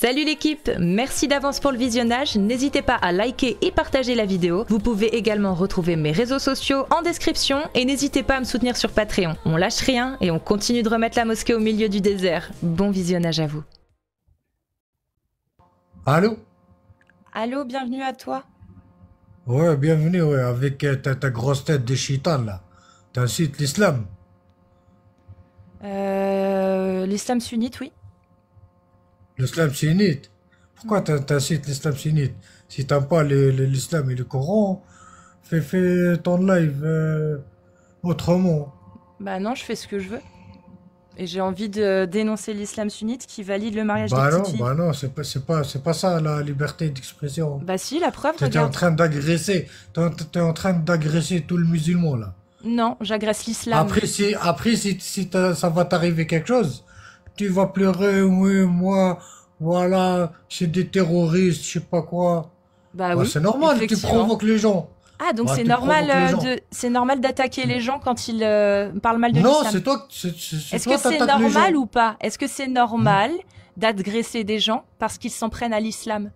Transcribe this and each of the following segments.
Salut l'équipe, merci d'avance pour le visionnage, n'hésitez pas à liker et partager la vidéo. Vous pouvez également retrouver mes réseaux sociaux en description et n'hésitez pas à me soutenir sur Patreon. On lâche rien et on continue de remettre la mosquée au milieu du désert. Bon visionnage à vous. Allô? Allô, bienvenue à toi. Ouais, bienvenue, ouais, avec ta grosse tête de chitan, là. T'incites l'islam. L'islam sunnite, oui. L'islam sunnite. Pourquoi t'incites l'islam sunnite? Si t'aimes pas l'islam et le Coran, fais ton live autrement. Bah non, je fais ce que je veux. Et j'ai envie de dénoncer l'islam sunnite qui valide le mariage des petites filles. Bah non, c'est pas ça la liberté d'expression. Bah si, la preuve, T'es en regarde. train d'agresser, t'es en train d'agresser tout le musulman, là. Non, j'agresse l'islam. Après, si ça va t'arriver quelque chose, tu vas pleurer, oui, moi, voilà, c'est des terroristes, je sais pas quoi. Bah Bah, oui, c'est normal, tu effectivement. provoques les gens. Ah, donc Bah, c'est tu normal provoques les gens. c'est normal d'attaquer les gens quand ils parlent mal de Non, l'islam. c'est toi, Est-ce toi que c'est t'attaques les normal gens. ou pas? Est-ce que c'est normal d'agresser des gens parce qu'ils s'en prennent à l'islam?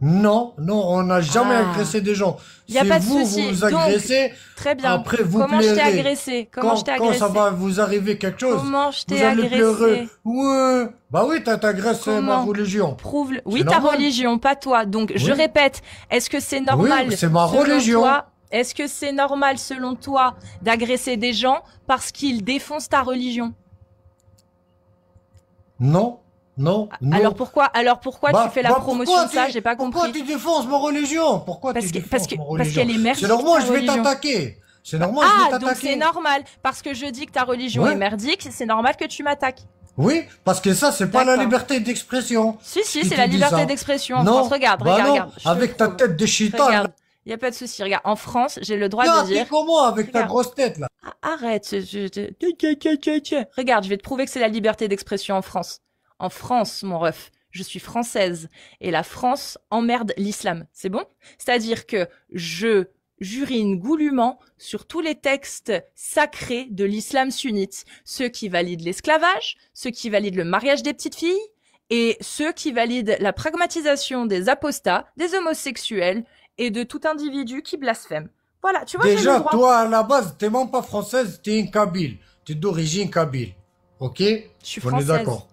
Non, on n'a jamais Ah, agressé des gens. il n'y a C'est pas de vous, souci. vous agressez, Très bien. après vous Comment je t'ai pleurez. agressé? Comment je t'ai Quand ça agressé? va vous arriver quelque chose, Comment je t'ai vous allez pleurer. agressé? Ouais, bah oui, t'agresses ma Comment? religion. Prouve-le. C'est Oui, ta normal. religion, pas toi. Donc, je Oui. répète, est-ce que c'est normal Oui, c'est ma selon religion. toi? Est-ce que c'est normal selon toi d'agresser des gens parce qu'ils défoncent ta religion? Non, non. Alors pourquoi tu fais la promotion de ça? J'ai pas pourquoi compris. tu défonces ma religion? Pourquoi Parce tu que, défonces parce que, ma parce religion? qu'elle est merdique, C'est normal, ta je vais religion. t'attaquer. C'est normal, je vais Ah, donc c'est t'attaquer. normal. Parce que je dis que ta religion Ouais. est merdique, c'est normal que tu m'attaques. Oui, parce que ça, c'est pas la D'accord. liberté d'expression. Si, Ce si, qui c'est te la dit liberté ça. d'expression en Non, France. Regarde, bah non, regarde. Je te le avec ta prouve. tête de chitan, là. Regarde. Il n'y a pas de souci. Regarde, en France, j'ai le droit Tiens, de t'es dire... comment avec ta Regarde. grosse tête, là? Arrête. Regarde, je vais te prouver que c'est la liberté d'expression en France. En France, mon ref. Je suis française. Et la France emmerde l'islam. C'est bon? C'est-à-dire que je j'urine goulûment sur tous les textes sacrés de l'islam sunnite. Ceux qui valident l'esclavage, ceux qui valident le mariage des petites filles, et ceux qui valident la pragmatisation des apostats, des homosexuels et de tout individu qui blasphème. Voilà, tu vois, j'ai le Déjà, droit. toi, à la base, t'es même pas française, t'es une Kabyle. T'es d'origine Kabyle. Ok? Je suis On est française. d'accord.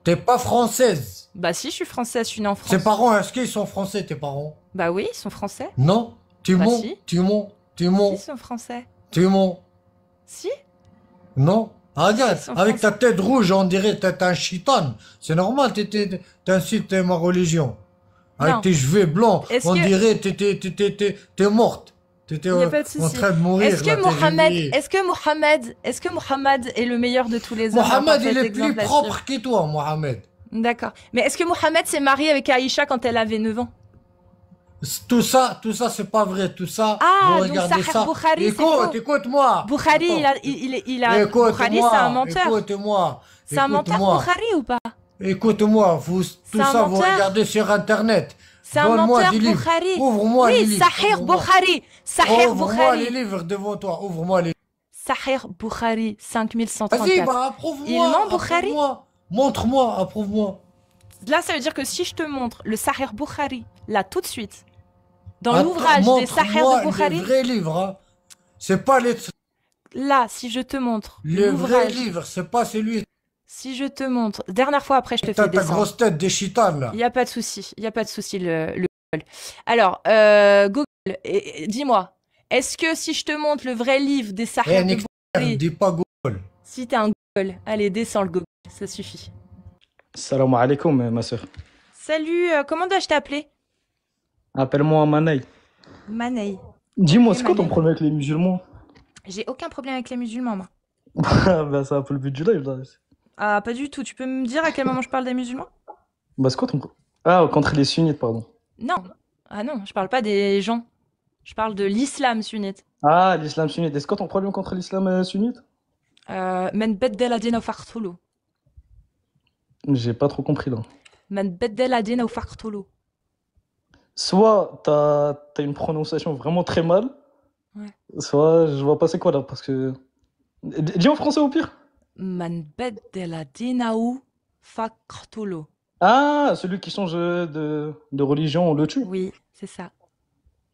T'es pas française. Bah si, je suis française, je suis née en France. Tes parents, est-ce qu'ils sont français, tes parents? Bah oui, ils sont français. Non? Tu Bah mens, si. tu mens, tu Si, mens, ils sont français. tu mens. Si? Non? Ah, regarde, Ils sont avec ta français. tête rouge, on dirait que t'es un chitan. C'est normal, t'incites ma religion. Avec Non. tes cheveux blancs, Est-ce on que- dirait t'es morte. T'étais Il n'y a pas de en souci. train de mourir. Est-ce que là, t'es Mohamed, réveillé. est-ce que Mohamed est le meilleur de tous les hommes? Mohamed, un il parfait est plus exemple à propre suivre. que toi, Mohamed. D'accord. Mais est-ce que Mohamed s'est marié avec Aïcha quand elle avait 9 ans? Tout ça, c'est pas vrai. Tout ça, Ah, vous donc regardez Sahih ça. Bukhari, c'est Écoute, faux. écoute-moi. Bukhari, Bukhari, c'est un menteur. Écoute-moi. C'est un menteur, Écoute-moi. Bukhari ou pas? Écoute-moi, tout C'est un ça, vous menteur. regardez sur Internet. C'est un Donne-moi menteur, des livres. Bukhari. Ouvre-moi les Oui, livres. Sahih Ouvre-moi. Bukhari. Sahih Ouvre-moi les Bukhari. livres devant toi. Ouvre-moi les Sahih Bukhari, Vas-y, 5134. bah, approuve-moi. Il ment, Bukhari? Approuve-moi. Montre-moi, approuve-moi. Là, ça veut dire que si je te montre le Sahih Bukhari, là, tout de suite, dans Attends, l'ouvrage des Sahih montre-moi de Bukhari, le vrai livre, hein. C'est pas là, si je te montre le vrai l'ouvrage, livre, c'est pas celui. si je te montre, dernière fois après, je te T'as fais ta descendre. grosse tête de chitan, là. Il n'y a pas de souci, il n'y a pas de souci, le Google. Alors, Google, dis-moi, est-ce que si je te montre le vrai livre des Eh, Sahih de Nick, Bukhari, dis pas Google. si t'as un Google, allez, descends le Google, ça suffit. Salam alaikum, ma soeur. Salut, comment dois-je t'appeler? Appelle-moi Manay. Manei. Dis-moi, Ok, c'est quoi ton Manay. problème avec les musulmans? J'ai aucun problème avec les musulmans, moi. Bah, c'est un peu le but du live, là. Ah, pas du tout. Tu peux me dire à quel moment je parle des musulmans? Bah, c'est quoi ton... Ah, contre les sunnites, pardon. Non. Ah non, je parle pas des gens. Je parle de l'islam sunnite. Ah, l'islam sunnite. Et c'est quoi ton problème contre l'islam sunnite? Men beddela dina faqtulu. J'ai pas trop compris, là. Men beddela dina faqtulu. Soit t'as une prononciation vraiment très mal, Ouais. soit je vois pas c'est quoi, là, parce que... Dis en français, au pire. Man beddela dinahu faqtulu. Ah, celui qui change de religion, on le tue. Oui, c'est ça.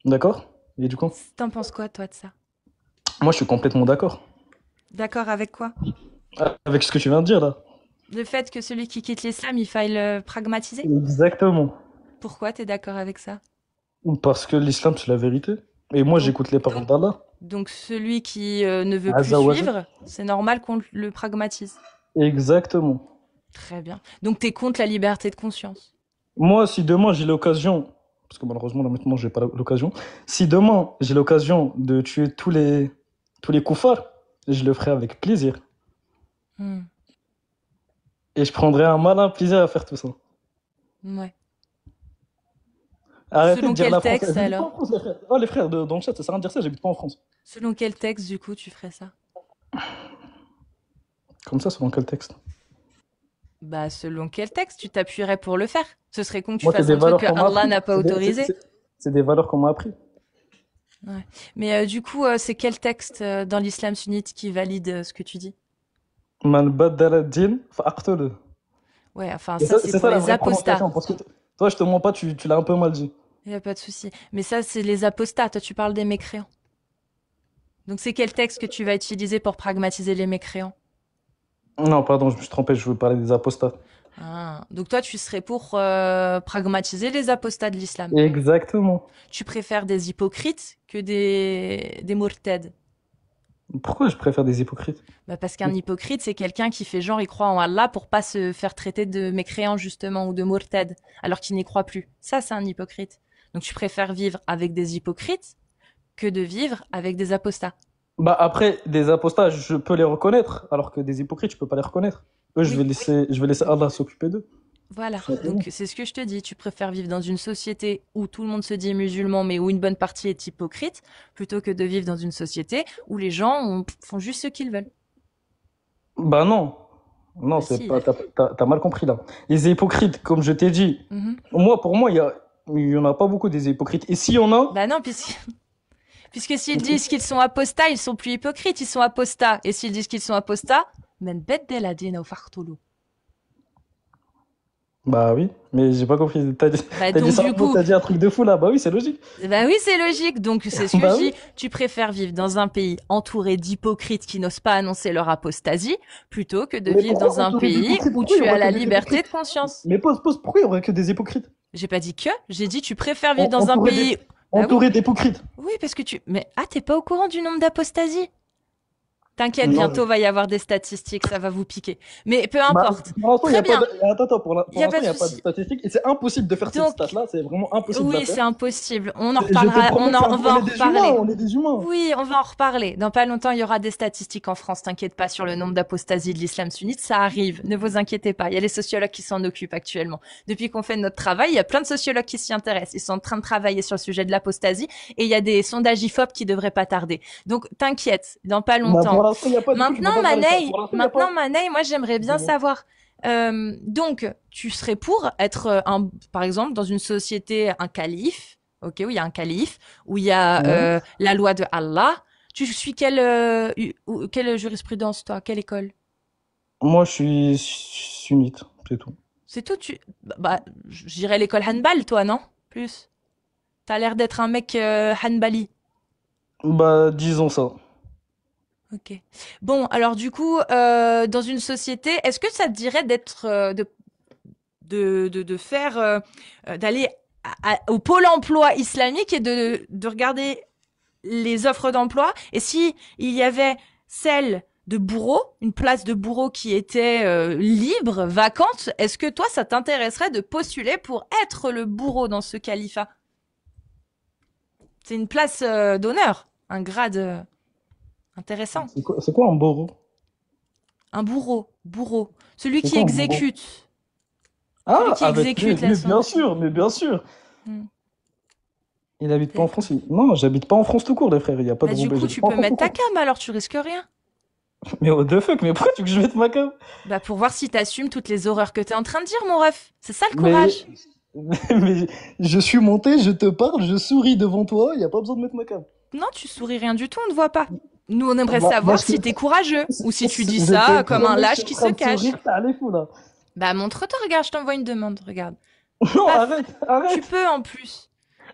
D'accord? Et du coup? T'en penses quoi, toi, de ça? Moi, je suis complètement d'accord. D'accord avec quoi? Avec ce que tu viens de dire là. Le fait que celui qui quitte l'islam, il faille le pragmatiser? Exactement. Pourquoi t'es d'accord avec ça? Parce que l'islam, c'est la vérité. Et moi, Donc, j'écoute les paroles donc, d'Allah. donc celui qui ne veut plus Azza wa Jal. suivre, c'est normal qu'on le pragmatise. Exactement. Très bien. Donc t'es contre la liberté de conscience. Moi, si demain j'ai l'occasion, parce que malheureusement là maintenant j'ai pas l'occasion, si demain j'ai l'occasion de tuer tous les koufars, je le ferai avec plaisir. Hmm. Et je prendrai un malin plaisir à faire tout ça. Ouais. Arrêtez de Selon dire quel la France. texte J'habite pas en alors? France, les frères. Oh, les frères dans le chat, ça sert à rien de dire ça, j'habite pas en France. Selon quel texte du coup tu ferais ça? Comme ça, selon quel texte? Bah selon quel texte tu t'appuierais pour le faire? Ce serait con que tu Moi, c'est fasses des un truc valeurs que qu'on m'a Allah appris. n'a pas autorisé. C'est des valeurs qu'on m'a appris. Ouais. Mais du coup, c'est quel texte dans l'islam sunnite qui valide ce que tu dis? Man baddala din fa'aqtulu. Ouais, enfin Et ça ça, c'est c'est pour ça la les vraie apostats. prononciation. Parce que toi, je te mens pas, tu l'as un peu mal dit. Il y a pas de souci. Mais ça c'est les apostats. Toi tu parles des mécréants. Donc c'est quel texte que tu vas utiliser pour pragmatiser les mécréants? Non, pardon, je me suis trompé, je veux parler des apostats. Ah. Donc toi tu serais pour pragmatiser les apostats de l'islam. Exactement. Tu préfères des hypocrites que des murtad. Pourquoi je préfère des hypocrites? Bah parce qu'un hypocrite, c'est quelqu'un qui fait genre il croit en Allah pour pas se faire traiter de mécréant justement ou de murtad alors qu'il n'y croit plus. Ça, c'est un hypocrite. Donc tu préfères vivre avec des hypocrites que de vivre avec des apostats. Bah après, des apostats, je peux les reconnaître, alors que des hypocrites, je peux pas les reconnaître. Eux, Oui, je vais laisser Allah s'occuper d'eux, voilà. tout simplement. Donc c'est ce que je te dis. Tu préfères vivre dans une société où tout le monde se dit musulman mais où une bonne partie est hypocrite plutôt que de vivre dans une société où les gens font juste ce qu'ils veulent. Bah non, non, Bah c'est si. pas, t'as mal compris là. Les hypocrites, comme je t'ai dit, Mhm. pour moi, il y en a pas beaucoup des hypocrites. Et s'il y en a, Bah non, puisque s'ils disent qu'ils sont apostats, ils sont plus hypocrites, ils sont apostats. Et s'ils disent qu'ils sont apostats, men beddel adina ou fartulu. bah oui, mais j'ai pas compris. Bah T'as dit donc ça, du coup, t'as dit un truc de fou là. Bah oui, c'est logique. bah oui, c'est logique. Donc c'est ce que Bah je oui. dis. Tu préfères vivre dans un pays entouré d'hypocrites qui n'osent pas annoncer leur apostasie, plutôt que de Mais vivre dans pourquoi un entourer pays d'hypocrites? où Pourquoi il y tu as aura que la des liberté hypocrites? de conscience. Mais pose, pourquoi il y aura que des hypocrites? J'ai pas dit que, j'ai dit tu préfères vivre dans un Entouré pays. Bah oui, entouré d'hypocrites. oui, parce que tu. Mais ah, t'es pas au courant du nombre d'apostasies? T'inquiète, Non, bientôt va y avoir des statistiques, ça va vous piquer. Mais peu bah, importe. pour l'instant, il n'y Très a pas bien, de... Attends, il pour y a l'instant, pas il de n'y a pas de souci. statistiques et c'est impossible de faire cette Donc, stat-là. C'est vraiment impossible de la oui, faire. c'est impossible. On en Je te reparlera. promets On va on en est des humains, reparler. on est des humains. Oui, on va en reparler. Dans pas longtemps, il y aura des statistiques en France. T'inquiète pas sur le nombre d'apostasies de l'islam sunnite. Ça arrive. Ne vous inquiétez pas. Il y a les sociologues qui s'en occupent actuellement. Depuis qu'on fait notre travail, il y a plein de sociologues qui s'y intéressent. Ils sont en train de travailler sur le sujet de l'apostasie et il y a des sondages IFOP qui devraient pas tarder. Donc, t'inquiète. Dans pas Bah, pour longtemps. l'instant, il n'y a pas, du coup, je peux pas parler de ça. Pour l'instant, il n'y a pas. Maintenant, Manei, moi, j'aimerais bien Dis-moi. savoir. Donc, tu serais pour être, par exemple, dans une société, un calife, ok, où il y a un calife, où il y a Ouais. la loi de Allah. Tu suis quelle jurisprudence, toi? Quelle école? Moi, je suis sunnite, c'est tout. C'est tout, je dirais l'école Hanbal, toi, non? Plus. T'as l'air d'être un mec Hanbali. Bah, disons ça. Ok. Bon, alors du coup, dans une société, est-ce que ça te dirait d'être, de faire, d'aller au pôle emploi islamique et de regarder les offres d'emploi? Et si il y avait celle de bourreau, une place de bourreau qui était libre, vacante, est-ce que toi, ça t'intéresserait de postuler pour être le bourreau dans ce califat? C'est une place d'honneur, un grade intéressant. C'est quoi un bourreau? Un bourreau. Celui C'est qui quoi un bourreau? exécute. Celui Ah, qui exécute la bien sentence. sûr, mais bien sûr. Hmm. Il habite pas en France. Non, j'habite pas en France tout court, les frères. Il y a pas Bah, de du Roubaix. coup, J'habite tu pas en peux France tout mettre ta court. cam, alors tu risques rien. Mais what the fuck, mais pourquoi tu veux que je mette ma cam? Bah, pour voir si t'assumes toutes les horreurs que t'es en train de dire, mon ref. C'est ça le Mais, courage. mais je suis monté, je te parle, je souris devant toi, il n'y a pas besoin de mettre ma cam. Non, tu souris rien du tout, on ne voit pas. Nous, on aimerait Bah, savoir je te- si t'es courageux ou si tu dis je ça te comme un promets que je lâche suis en qui train se de cache. sourire, t'as les fous là. Bah montre-toi, regarde, je t'envoie une demande, regarde. Non, Paf, arrête, tu arrête, peux en plus.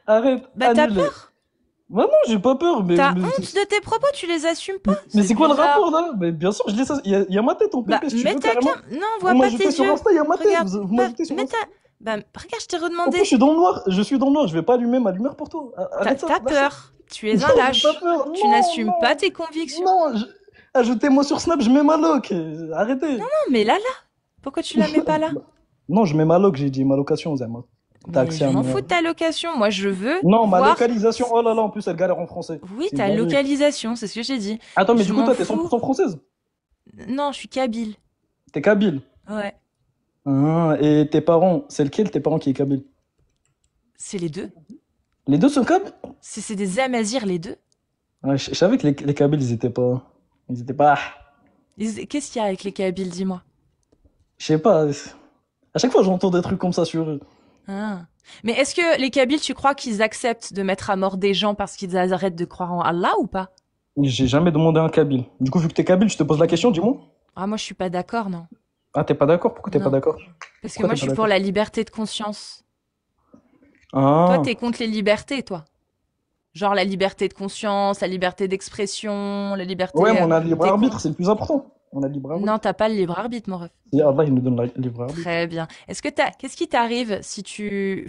arrête, Bah t'as annule. peur? Bah non, j'ai pas peur, T'as honte de tes propos, tu les assumes pas? mais C'est c'est quoi le rapport bizarre. là? Mais bien sûr, je laisse ça. Il y a ma tête en Bah PP si tu mets veux ta carrément. cam... Non, on Vous voit pas tes m'ajoutez sur yeux. Insta, il y a ma tête. Regarde, Vous paf, m'ajoutez sur mets ta... Insta. Bah regarde, je t'ai En plus, je redemandé. suis dans le noir. Je suis dans le noir. Je vais pas allumer ma lumière pour toi. Arrête ça. T'as Lâche ça. peur. Tu es un Non, j'ai pas lâche. peur. Tu Non, n'assumes pas non, tes convictions. non. Ajoutez-moi sur Snap, je mets ma loc. Arrêtez. Non, mais là, pourquoi tu la mets pas là? Non, je mets ma loc, j'ai dit ma location, Zama. T'as Mais accès je à m'en mes. fous de ta location. Moi, je veux Non, ma voir... localisation. Oh là là, en plus, elle galère en français. Oui, C'est une ta dinguerie. localisation, c'est ce que j'ai dit. Attends, mais Je du coup, m'en toi, t'es fous. 100% française. Non, je suis kabyle. T'es kabyle. Ouais. Ah, et tes parents, c'est lequel tes parents qui est kabyle? C'est les deux. Les deux sont kabyles? C'est des Amazirs, les deux. Ouais, je savais que les kabyles, ils étaient pas. Ils étaient pas. Qu'est-ce qu'il y a avec les kabyles, dis-moi? Je sais pas. À chaque fois, j'entends des trucs comme ça sur eux. Ah. Mais est-ce que les kabyles, tu crois qu'ils acceptent de mettre à mort des gens parce qu'ils arrêtent de croire en Allah ou pas? J'ai jamais demandé un kabyle. Du coup, vu que t'es kabyle, je te pose la question, dis-moi. Ah, moi, je suis pas d'accord, non. Ah, t'es pas d'accord? Pourquoi t'es pas Non. d'accord? Parce que Pourquoi moi, t'es je pas suis pour d'accord? la liberté de conscience. Toi, Ah. t'es contre les libertés, toi. Genre la liberté de conscience, la liberté d'expression, la Ouais, liberté... mais on a le libre t'es arbitre, contre... c'est le plus important. On a le libre arbitre. Non, t'as pas le libre arbitre, mon ref. Et Allah, il nous donne le libre arbitre. Très bien. Qu'est-ce qui t'arrive si tu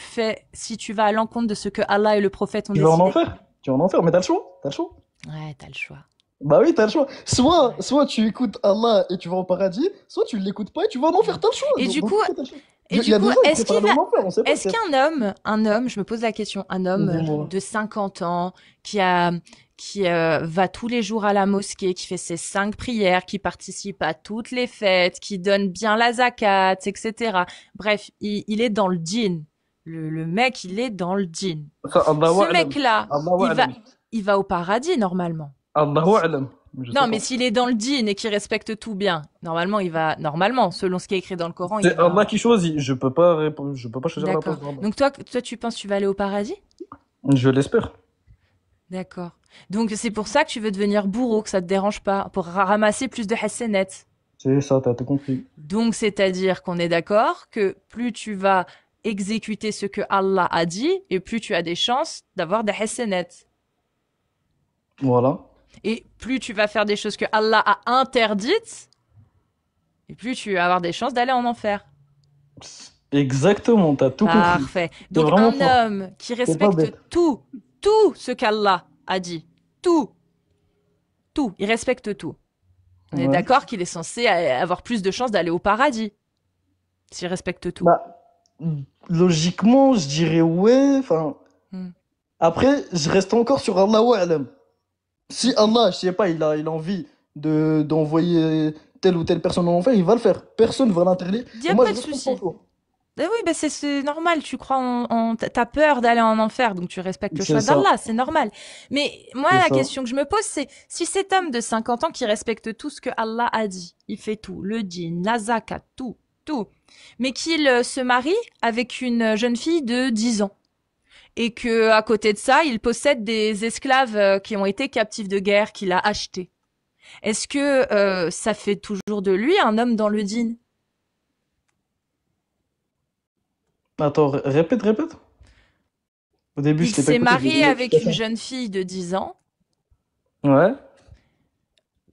vas à l'encontre de ce que Allah et le prophète ont Tu vas en décidé? enfer. Tu vas en enfer, mais t'as le choix. T'as le choix. Ouais, t'as le choix. Bah oui, t'as le choix. Ouais. Soit tu écoutes Allah et tu vas au paradis, soit tu l'écoutes pas et tu vas en enfer. T'as le choix. Et du Donc, coup, pourquoi t'as le choix? et Il du y a coup, des gens qui préfèrent aller en enfer, on sait pas est-ce peut-être. un homme, je me pose la question, un homme Dis-moi. de 50 ans qui va tous les jours à la mosquée, qui fait ses 5 prières, qui participe à toutes les fêtes, qui donne bien la zakat, etc. Bref, il est dans le djinn. Le mec, il est dans le djinn. Ça, Allahu Ce a'lam. mec-là, Allahu a'lam. il va au paradis normalement. Allahu a'lam. Je sais Non, mais pas. s'il est dans le djinn et qu'il respecte tout bien, normalement, selon ce qui est écrit dans le Coran, il C'est Allah va. qui choisit. Je peux pas répondre, je peux pas choisir la D'accord. place d'Allah. Donc toi, tu penses que tu vas aller au paradis? Je l'espère. D'accord. Donc c'est pour ça que tu veux devenir bourreau, que ça te dérange pas, pour ramasser plus de hassanat. C'est ça, t'as tout compris. Donc c'est-à-dire qu'on est d'accord que plus tu vas exécuter ce que Allah a dit, et plus tu as des chances d'avoir des hassanat. Voilà. Et plus tu vas faire des choses que Allah a interdites, et plus tu vas avoir des chances d'aller en enfer. Exactement, t'as tout compris. Parfait. T'es Donc vraiment un fort. homme qui T'es pas respecte bête. tout ce qu'Allah a dit, tout, il respecte tout. On est Ouais. d'accord qu'il est censé avoir plus de chances d'aller au paradis s'il respecte tout. Bah, logiquement, je dirais ouais. Enfin, Hmm. après, je reste encore sur Allahu a'lam. Si Allah, je sais pas, il a envie d'envoyer telle ou telle personne en enfer, il va le faire. Personne va l'interdire. Il n'y Et a moi, pas je de respecte souci. son choix. Oui, bah c'est normal, tu crois t'as peur d'aller en enfer, donc tu respectes le C'est choix ça. d'Allah, c'est normal. Mais moi, C'est la ça. question que je me pose, c'est si cet homme de 50 ans qui respecte tout ce que Allah a dit, il fait tout, le djinn, la zakat, tout, mais qu'il se marie avec une jeune fille de 10 ans, et que à côté de ça, il possède des esclaves qui ont été captifs de guerre qu'il a achetés. Est-ce que ça fait toujours de lui un homme dans le djinn? Attends, répète. Au début, Il je t'ai pas s'est écouté, marié j'ai avec dit. une jeune fille de 10 ans Ouais.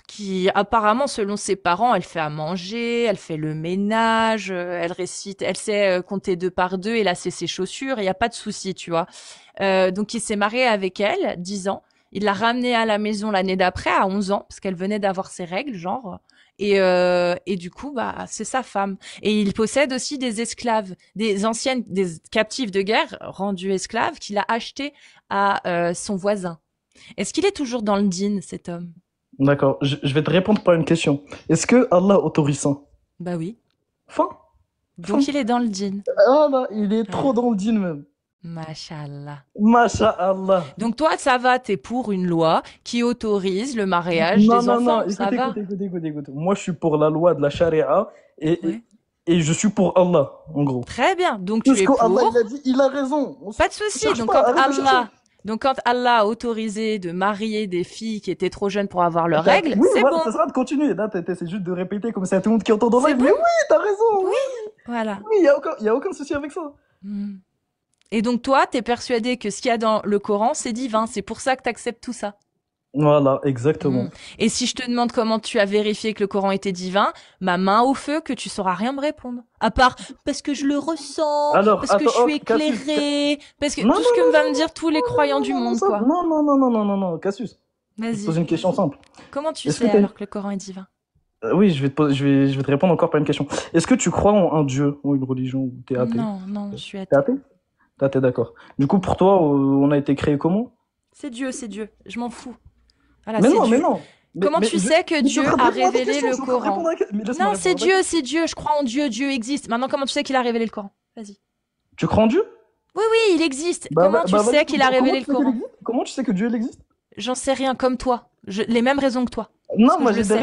qui apparemment, selon ses parents, elle fait à manger, elle fait le ménage, elle récite, elle sait compter 2 par 2 et lasser ses chaussures, il n'y a pas de souci, tu vois. Donc il s'est marié avec elle, 10 ans. Il l'a ramenée à la maison l'année d'après, à 11 ans, parce qu'elle venait d'avoir ses règles, genre. Et du coup, bah, c'est sa femme. Et il possède aussi des esclaves, des captifs de guerre rendus esclaves qu'il a achetés à son voisin. Est-ce qu'il est toujours dans le djinn, cet homme? D'accord, je vais te répondre par une question. Est-ce que Allah autorise ça? Bah oui. Fin. Donc il est dans le djinn. Ah là, il est trop Ouais. dans le djinn même. Mashallah. Masha'Allah. Donc toi, ça va, t'es pour une loi qui autorise le mariage Non, des non, non, enfants, ça va? écoute. Moi, je suis pour la loi de la charia Ouais. et je suis pour Allah, en gros. Très bien. Donc Tout tu ce es qu'Allah pour. il a dit, il a raison. Pas de souci. Cherche Donc pas, quand arrête de chercher. Donc quand Allah a autorisé de marier des filles qui étaient trop jeunes pour avoir leurs règles, Oui, c'est voilà, bon. ça sera de continuer. Là, c'est juste de répéter comme ça à tout le monde qui entend dans C'est live. bon. Mais oui, t'as raison. Oui. Voilà. Oui, y a aucun souci avec ça. Hmm. Et donc toi, t'es persuadé que ce qu'il y a dans le Coran, c'est divin. C'est pour ça que t'acceptes tout ça. Voilà, exactement. Hmm. Et si je te demande comment tu as vérifié que le Coran était divin, ma main au feu que tu sauras rien me répondre. À part parce que je le ressens, Alors, parce que je attends, suis oh, Cassius, éclairée, parce que non, tout non, ce que non, va me dire tous les croyants du non, non, monde, ça- quoi. non, non, non, non, non, non, non, Cassius, je vais te Vas-y. poser une question simple. Comment tu Est-ce que sais t'as... alors que le Coran est divin? Oui, je vais te répondre encore par une question. Est-ce que tu crois en un dieu ou une religion ou t'es athée? Non, non, je suis T'es athée. athée? T'es athée, d'accord. Du coup, pour toi, on a été créé comment? C'est Dieu, c'est Dieu. Je m'en fous. Voilà, Mais c'est non, mais Dieu. non. Comment tu sais que mais je suis Dieu en train de a répondre à ta révélé question, le je suis en train de Coran? répondre à mais laisse-moi Non, c'est répondre à ta Dieu, c'est Dieu. Je crois en Dieu, Dieu existe. Maintenant, comment tu sais qu'il a révélé le Coran? Vas-y. Tu crois en Dieu? Oui, oui, il existe. Comment tu sais Vas-y, qu'il a révélé le comment tu sais qu'il Coran? existe? Comment tu sais que Dieu il existe? J'en sais rien, comme toi. Les mêmes raisons que toi. Non, Parce que moi je le j'ai des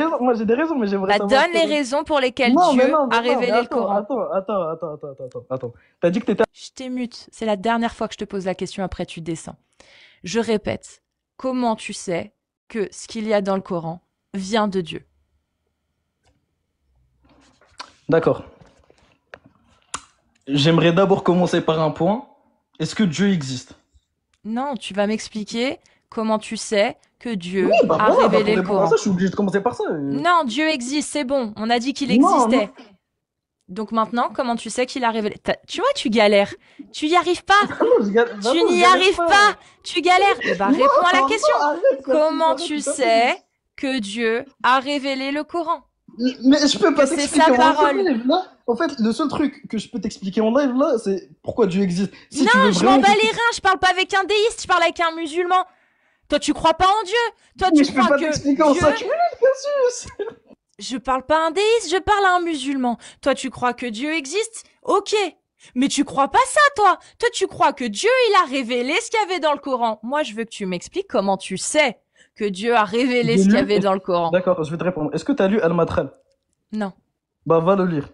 sais. raisons, mais j'aimerais Bah, savoir donne les raisons pour lesquelles Non, Dieu non, a mais révélé le Coran. T'as dit que t'étais... Je t'émute. C'est la dernière fois que je te pose la question, après tu descends. Je répète. Comment tu sais que ce qu'il y a dans le Coran vient de Dieu? D'accord. J'aimerais d'abord commencer par un point. Est-ce que Dieu existe? Non, tu vas m'expliquer comment tu sais que Dieu Oui, bah a voilà, révélé pour le répondre à Coran. ça, je suis obligé de commencer par ça. Non, Dieu existe, c'est bon. On a dit qu'il Non, non. existait. Donc maintenant, comment tu sais qu'il a révélé? Tu vois, tu galères. Tu y arrives pas. Non, Tu n'y arrives pas. Tu galères. Eh ben, réponds à la question. Comment tu sais que Dieu a révélé le Coran? Mais je peux pas Que c'est t'expliquer sa en parole. live là. En fait, le seul truc que je peux t'expliquer en live là, c'est pourquoi Dieu existe. Si tu Non, veux je m'en vraiment bats les reins. Je parle pas avec un déiste, je parle avec un musulman. Toi, tu crois pas en Dieu. Toi, mais tu je peux crois pas que t'expliquer en Dieu... 5 minutes, Cassius. Je parle pas à un déiste, je parle à un musulman. Toi, tu crois que Dieu existe? Ok. Mais tu crois pas ça, toi. Toi, tu crois que Dieu, il a révélé ce qu'il y avait dans le Coran. Moi, je veux que tu m'expliques comment tu sais que Dieu a révélé ce qu'il y avait dans le Coran. D'accord, je vais te répondre. Est-ce que t'as lu Al-Matral? Non. Bah, va le lire.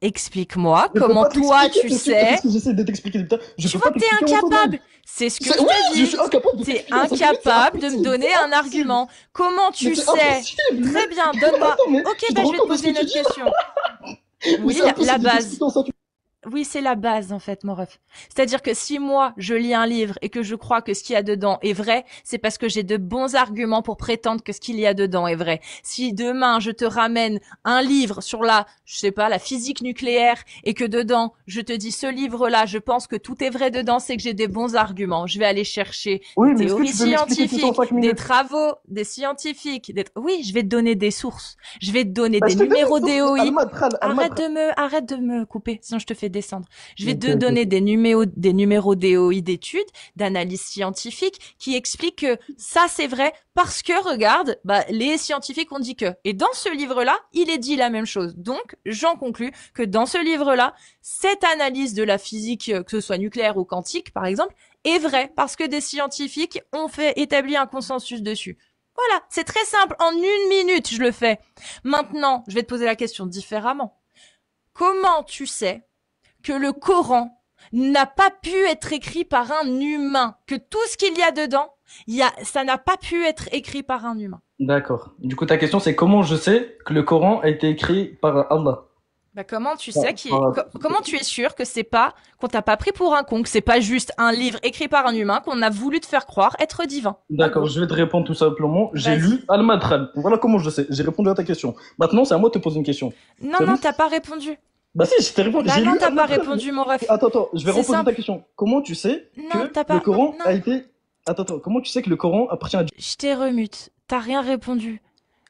Explique-moi Je peux comment pas toi t'expliquer, tu c'est sais. parce que j'essaie de t'expliquer depuis tout à l'heure. Je Tu peux vois pas que t'es t'expliquer en temps incapable. live. C'est ce que je Oui, te je dis. suis incapable de T'es t'expliquer en 5 minutes, c'est incapable de me impossible, donner c'est un impossible. argument. Comment tu Mais c'est sais? impossible. Très bien, donne-moi. Attends, mais Ok, tu te bah je rends vais te compte de ce poser que une tu autre dis? question. Mais Oui, c'est la impossible de base. t'expliquer en 5 minutes. Oui, c'est la base, en fait, mon ref. C'est-à-dire que si moi, je lis un livre et que je crois que ce qu'il y a dedans est vrai, c'est parce que j'ai de bons arguments pour prétendre que ce qu'il y a dedans est vrai. Si demain, je te ramène un livre sur je sais pas, la physique nucléaire et que dedans, je te dis ce livre-là, je pense que tout est vrai dedans, c'est que j'ai des bons arguments. Je vais aller chercher Oui, des mais est-ce que théories tu peux m'expliquer tout ça en scientifiques, 5 des minutes? travaux, des scientifiques. Oui, je vais te donner des sources. Je vais te donner Bah, des je te donne numéros une source. DOI. Al-Matral, Arrête de me couper, sinon je te fais descendre. Je vais Ok, te ok, donner ok. des numéros DOI d'études, d'analyse scientifique, qui expliquent que ça c'est vrai parce que regarde, bah, les scientifiques ont dit que. Et dans ce livre-là, il est dit la même chose. Donc, j'en conclus que dans ce livre-là, cette analyse de la physique, que ce soit nucléaire ou quantique, par exemple, est vraie parce que des scientifiques ont établi un consensus dessus. Voilà, c'est très simple. En 1 minute, je le fais. Maintenant, je vais te poser la question différemment. Comment tu sais que le Coran n'a pas pu être écrit par un humain, que tout ce qu'il y a dedans, ça n'a pas pu être écrit par un humain? D'accord. Du coup, ta question, c'est comment je sais que le Coran a été écrit par Allah? Bah comment tu Ah, sais comment tu es sûr que c'est pas qu'on t'a pas pris pour un con, que c'est pas juste un livre écrit par un humain qu'on a voulu te faire croire être divin? D'accord, je vais te répondre tout simplement. J'ai Vas-y. lu Al-Madkhal. Voilà comment je sais. J'ai répondu à ta question. Maintenant, c'est à moi de te poser une question. Non, C'est non, bon? t'as pas répondu. Bah si, je t'ai répondu. Bah J'ai non, lu t'as pas Al-Madkhal. répondu, mon ref. Attends, je vais C'est reposer simple. ta question. Comment tu sais Non, que t'as pas. le Coran Non. a été... Attends, comment tu sais que le Coran appartient à Dieu? Je t'ai remute. T'as rien répondu.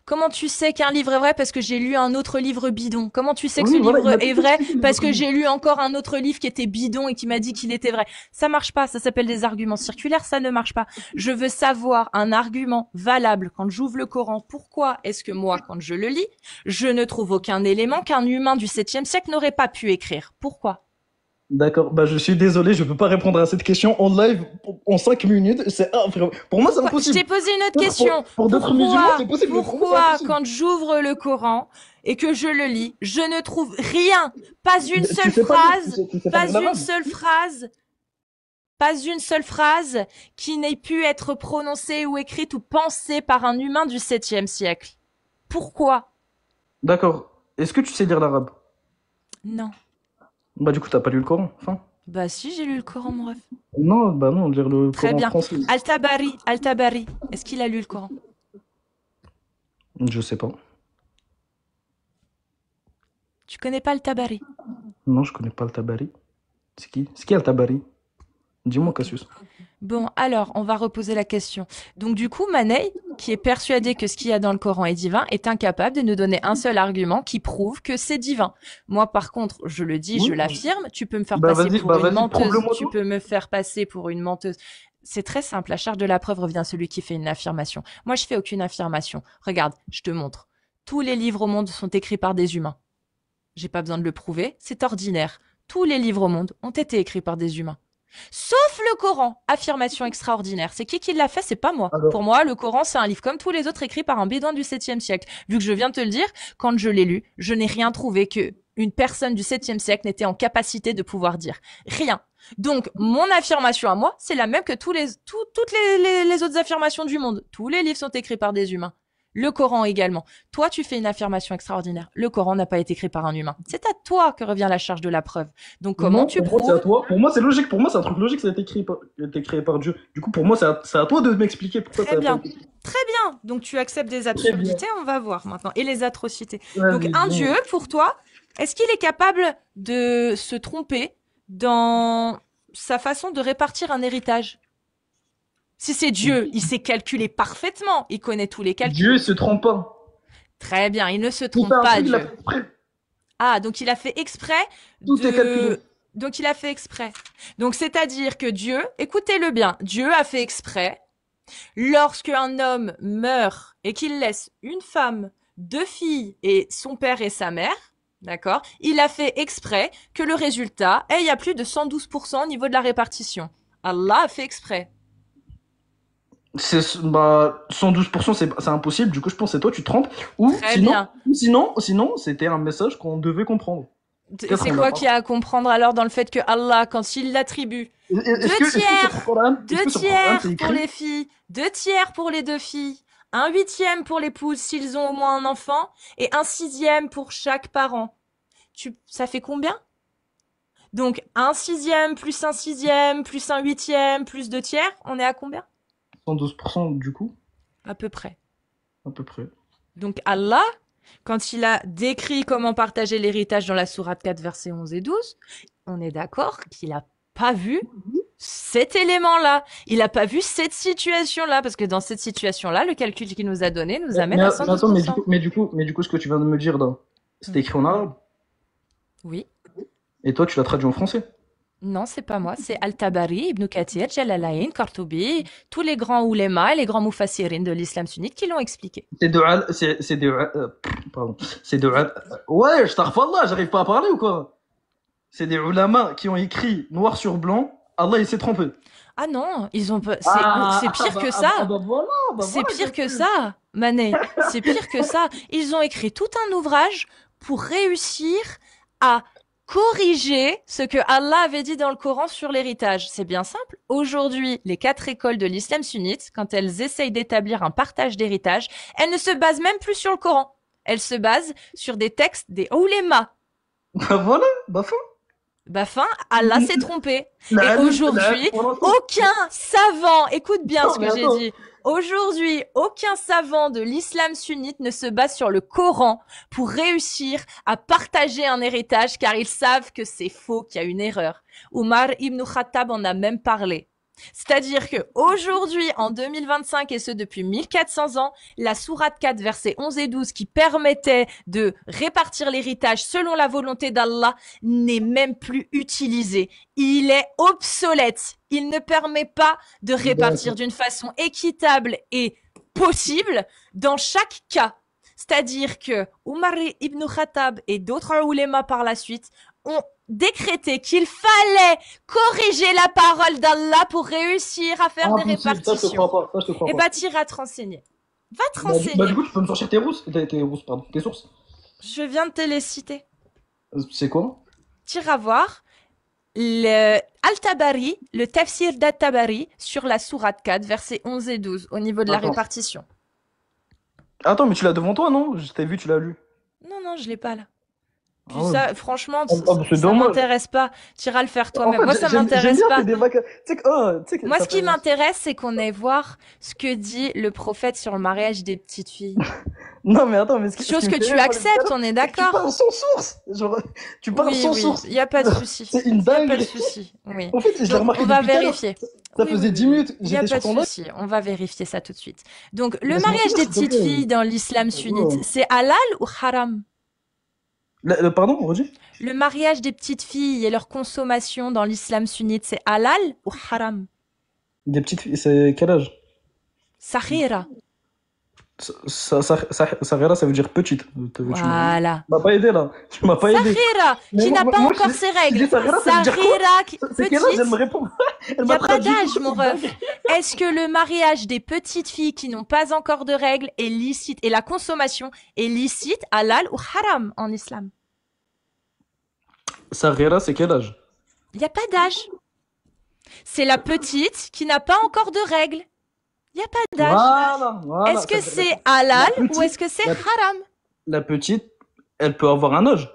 Comment tu sais qu'un livre est vrai parce que j'ai lu un autre livre bidon? Comment tu sais que Oui, ce voilà, livre il m'a est tout vrai expliqué, parce votre que livre. j'ai lu encore un autre livre qui était bidon et qui m'a dit qu'il était vrai? Ça marche pas, ça s'appelle des arguments circulaires, ça ne marche pas. Je veux savoir un argument valable quand j'ouvre le Coran. Pourquoi est-ce que moi, quand je le lis, je ne trouve aucun élément qu'un humain du 7e siècle n'aurait pas pu écrire? Pourquoi? D'accord, bah je suis désolé, je peux pas répondre à cette question en live en 5 minutes. Pour moi, c'est Je impossible. t'ai posé une autre question. Pour d'autres musulmans, c'est possible, mais pour moi, c'est Pourquoi, impossible. quand j'ouvre le Coran et que je le lis, je ne trouve rien, pas une Tu seule sais pas lire, phrase, tu sais pas pas lire une l'arabe. seule phrase Pas une seule phrase qui n'ait pu être prononcée ou écrite ou pensée par un humain du 7e siècle. Pourquoi? D'accord. Est-ce que tu sais lire l'arabe? Non. Bah du coup, t'as pas lu le Coran, enfin. Bah si, j'ai lu le Coran, mon ref. Non, bah non, lire le Très Coran bien. français. Al-Tabari. Est-ce qu'il a lu le Coran? Je sais pas. Tu connais pas Al-Tabari? Non, je connais pas le Tabari. C'est qui? C'est qui Al-Tabari? Dis-moi, Ok. Cassius. Bon, alors, on va reposer la question. Donc, du coup, Manei, qui est persuadé que ce qu'il y a dans le Coran est divin, est incapable de nous donner un seul argument qui prouve que c'est divin. Moi, par contre, je le dis, Oui. je l'affirme, tu peux me faire Bah passer vas-y, pour bah une vas-y, menteuse, prouve-le-moi tu toi. peux me faire passer pour une menteuse. C'est très simple, la charge de la preuve revient à celui qui fait une affirmation. Moi, je fais aucune affirmation. Regarde, je te montre. Tous les livres au monde sont écrits par des humains. J'ai pas besoin de le prouver, c'est ordinaire. Tous les livres au monde ont été écrits par des humains. Sauf le Coran. Affirmation extraordinaire. C'est qui l'a fait? C'est pas moi. Pour Alors, moi, le Coran, c'est un livre comme tous les autres écrits par un bédouin du 7e siècle. Vu que je viens de te le dire, quand je l'ai lu, je n'ai rien trouvé que une personne du 7e siècle n'était en capacité de pouvoir dire. Rien. Donc, mon affirmation à moi, c'est la même que toutes les autres affirmations du monde. Tous les livres sont écrits par des humains. Le Coran également. Toi, tu fais une affirmation extraordinaire. Le Coran n'a pas été écrit par un humain. C'est à toi que revient la charge de la preuve. Donc, comment non, tu pour moi c'est à prouves? toi. Pour moi c'est logique. Pour moi c'est un truc logique. Ça a été créé par Dieu. Du coup pour moi c'est à toi de m'expliquer pourquoi Très ça a pas bien. été créé. Très bien. Donc tu acceptes des Très bien. absurdités, on va voir maintenant. Et les atrocités. Donc Vas-y, un dis-moi. dieu, pour toi, est-ce qu'il est capable de se tromper dans sa façon de répartir un héritage? Si c'est Dieu, il sait calculer parfaitement. Il connaît tous les Dieu calculs. se trompe pas. Très bien. Il ne se Il fait trompe un pas, truc, il a Dieu. fait exprès. Ah, donc il a fait exprès Tout est calculé. Donc il a fait exprès. Donc c'est-à-dire que Dieu, écoutez-le bien, Dieu a fait exprès. Lorsque un homme meurt et qu'il laisse une femme, deux filles et son père et sa mère, d'accord, il a fait exprès que le résultat ait à plus de 112% au niveau de la répartition. Allah a fait exprès. Bah 112% c'est impossible. Du coup je pense que c'est toi tu te trompes. Très bien. Sinon c'était un message qu'on devait comprendre. Peut-être C'est on l'a quoi pas. qu'il y a à comprendre alors dans le fait que Allah, quand il l'attribue, Est-ce que sur le Coran, est-ce deux que sur le Coran tiers c'est pour écrit? les filles, deux tiers pour les deux filles, un huitième pour l'épouse s'ils ont au moins un enfant, et un sixième pour chaque parent. Ça fait combien? Donc, un sixième, plus un huitième, plus deux tiers, on est à combien? 112% du coup, À peu près. à peu près. Donc, Allah, quand il a décrit comment partager l'héritage dans la sourate 4, versets 11 et 12, on est d'accord qu'il n'a pas vu cet élément-là. Il n'a pas vu cette situation-là, parce que dans cette situation-là, le calcul qu'il nous a donné nous amène à Attends, mais 112%. du coup, ce que tu viens de me dire là, c'était écrit en arabe. Oui. Et toi, tu l'as traduit en français. Non, c'est pas moi, c'est Al-Tabari, Ibn Kathir, Jalalayn, Qartubi, tous les grands oulémas et les grands mufassirin de l'islam sunnite qui l'ont expliqué. Pardon. Ouais, je t'arrête, j'arrive pas à parler ou quoi? C'est des ulama qui ont écrit noir sur blanc. Allah, il s'est trompé. Ah non, ils ont pas, Ah, c'est pire que ça. C'est pire que ça, Manet. C'est pire que ça. Ils ont écrit tout un ouvrage pour réussir à corriger ce que Allah avait dit dans le Coran sur l'héritage. C'est bien simple. Aujourd'hui, les 4 écoles de l'islam sunnite, quand elles essayent d'établir un partage d'héritage, elles ne se basent même plus sur le Coran. Elles se basent sur des textes des oulémas. Voilà, bah fin. Bah fin, Allah s'est trompé. Et aujourd'hui, aucun savant, écoute bien ce que j'ai dit. Aujourd'hui, aucun savant de l'islam sunnite ne se base sur le Coran pour réussir à partager un héritage car ils savent que c'est faux, qu'il y a une erreur. Omar ibn Khattab en a même parlé. C'est-à-dire que aujourd'hui, en 2025, et ce depuis 1400 ans, la sourate 4, versets 11 et 12, qui permettait de répartir l'héritage selon la volonté d'Allah, n'est même plus utilisée. Il est obsolète. Il ne permet pas de répartir d'une façon équitable et possible dans chaque cas. C'est-à-dire que Omar ibn Khattab et d'autres oulémas par la suite ont décrété qu'il fallait corriger la parole d'Allah pour réussir à faire des répartitions. Ça, je te crois pas. Eh ben, t'iras te renseigner. Va te Bah, renseigner. du coup, tu peux me sortir tes sources. Je viens de te les citer. C'est quoi? T'iras voir. Al-Tabari, le tafsir d'Al-Tabari sur la sourate 4, versets 11 et 12, au niveau de la Attends. répartition. Attends, mais tu l'as devant toi, non? Je t'ai vu, tu l'as lu. Non, je l'ai pas là. Puis Ah ouais. ça, franchement, Ah, bah, c'est ça dommage. m'intéresse pas. Tu iras le faire En toi-même. fait, Moi, ça j'aime m'intéresse bien pas. tes débats. Tu sais que, tu sais que Moi, ça ce qui fait- m'intéresse, c'est qu'on aille voir ce que dit le prophète sur le mariage des petites filles. Non, mais attends, mais ce qui Chose me que fait tu rire, moi, acceptes, on est c'est que tu d'accord? parles sans source. Genre, tu parles Oui, sans oui, source. il n'y a pas de souci. C'est une Il n'y a pas de dinguerie. souci. Oui. En fait, je l'ai Donc, remarqué on va depuis tout à l'heure. vérifier. Ça Oui, faisait oui, 10 oui. minutes, Il n'y a j'étais pas sur de ton live. souci. On va vérifier ça tout de suite. Donc, le Laisse-moi mariage finir, des s'il te petites plaît. filles dans l'islam sunnite, Oh. c'est halal ou haram? Pardon, redis? Le mariage des petites filles et leur consommation dans l'islam sunnite, c'est halal ou haram? Des petites filles, c'est quel âge? Sahira. Sarera, ça veut dire petite. Voilà. Tu m'as pas aidé là. Tu m'as pas aidé. Sahira, Mais qui moi- n'a pas moi, encore je- ses je règles. dis Sahira, ça veut dire quoi? Sahira, C'est quel âge? Elle me petite. répond. Elle Il n'y m'a a pas traduit. d'âge, mon ref. Est-ce que le mariage des petites filles qui n'ont pas encore de règles est licite et la consommation est licite, halal ou haram en islam? Sarera, c'est quel âge? Il n'y a pas d'âge. C'est la petite qui n'a pas encore de règles. Il n'y a pas d'âge. Voilà. Est-ce que Ça- c'est halal la petite- ou est-ce que c'est la- haram? La petite, elle peut avoir un âge.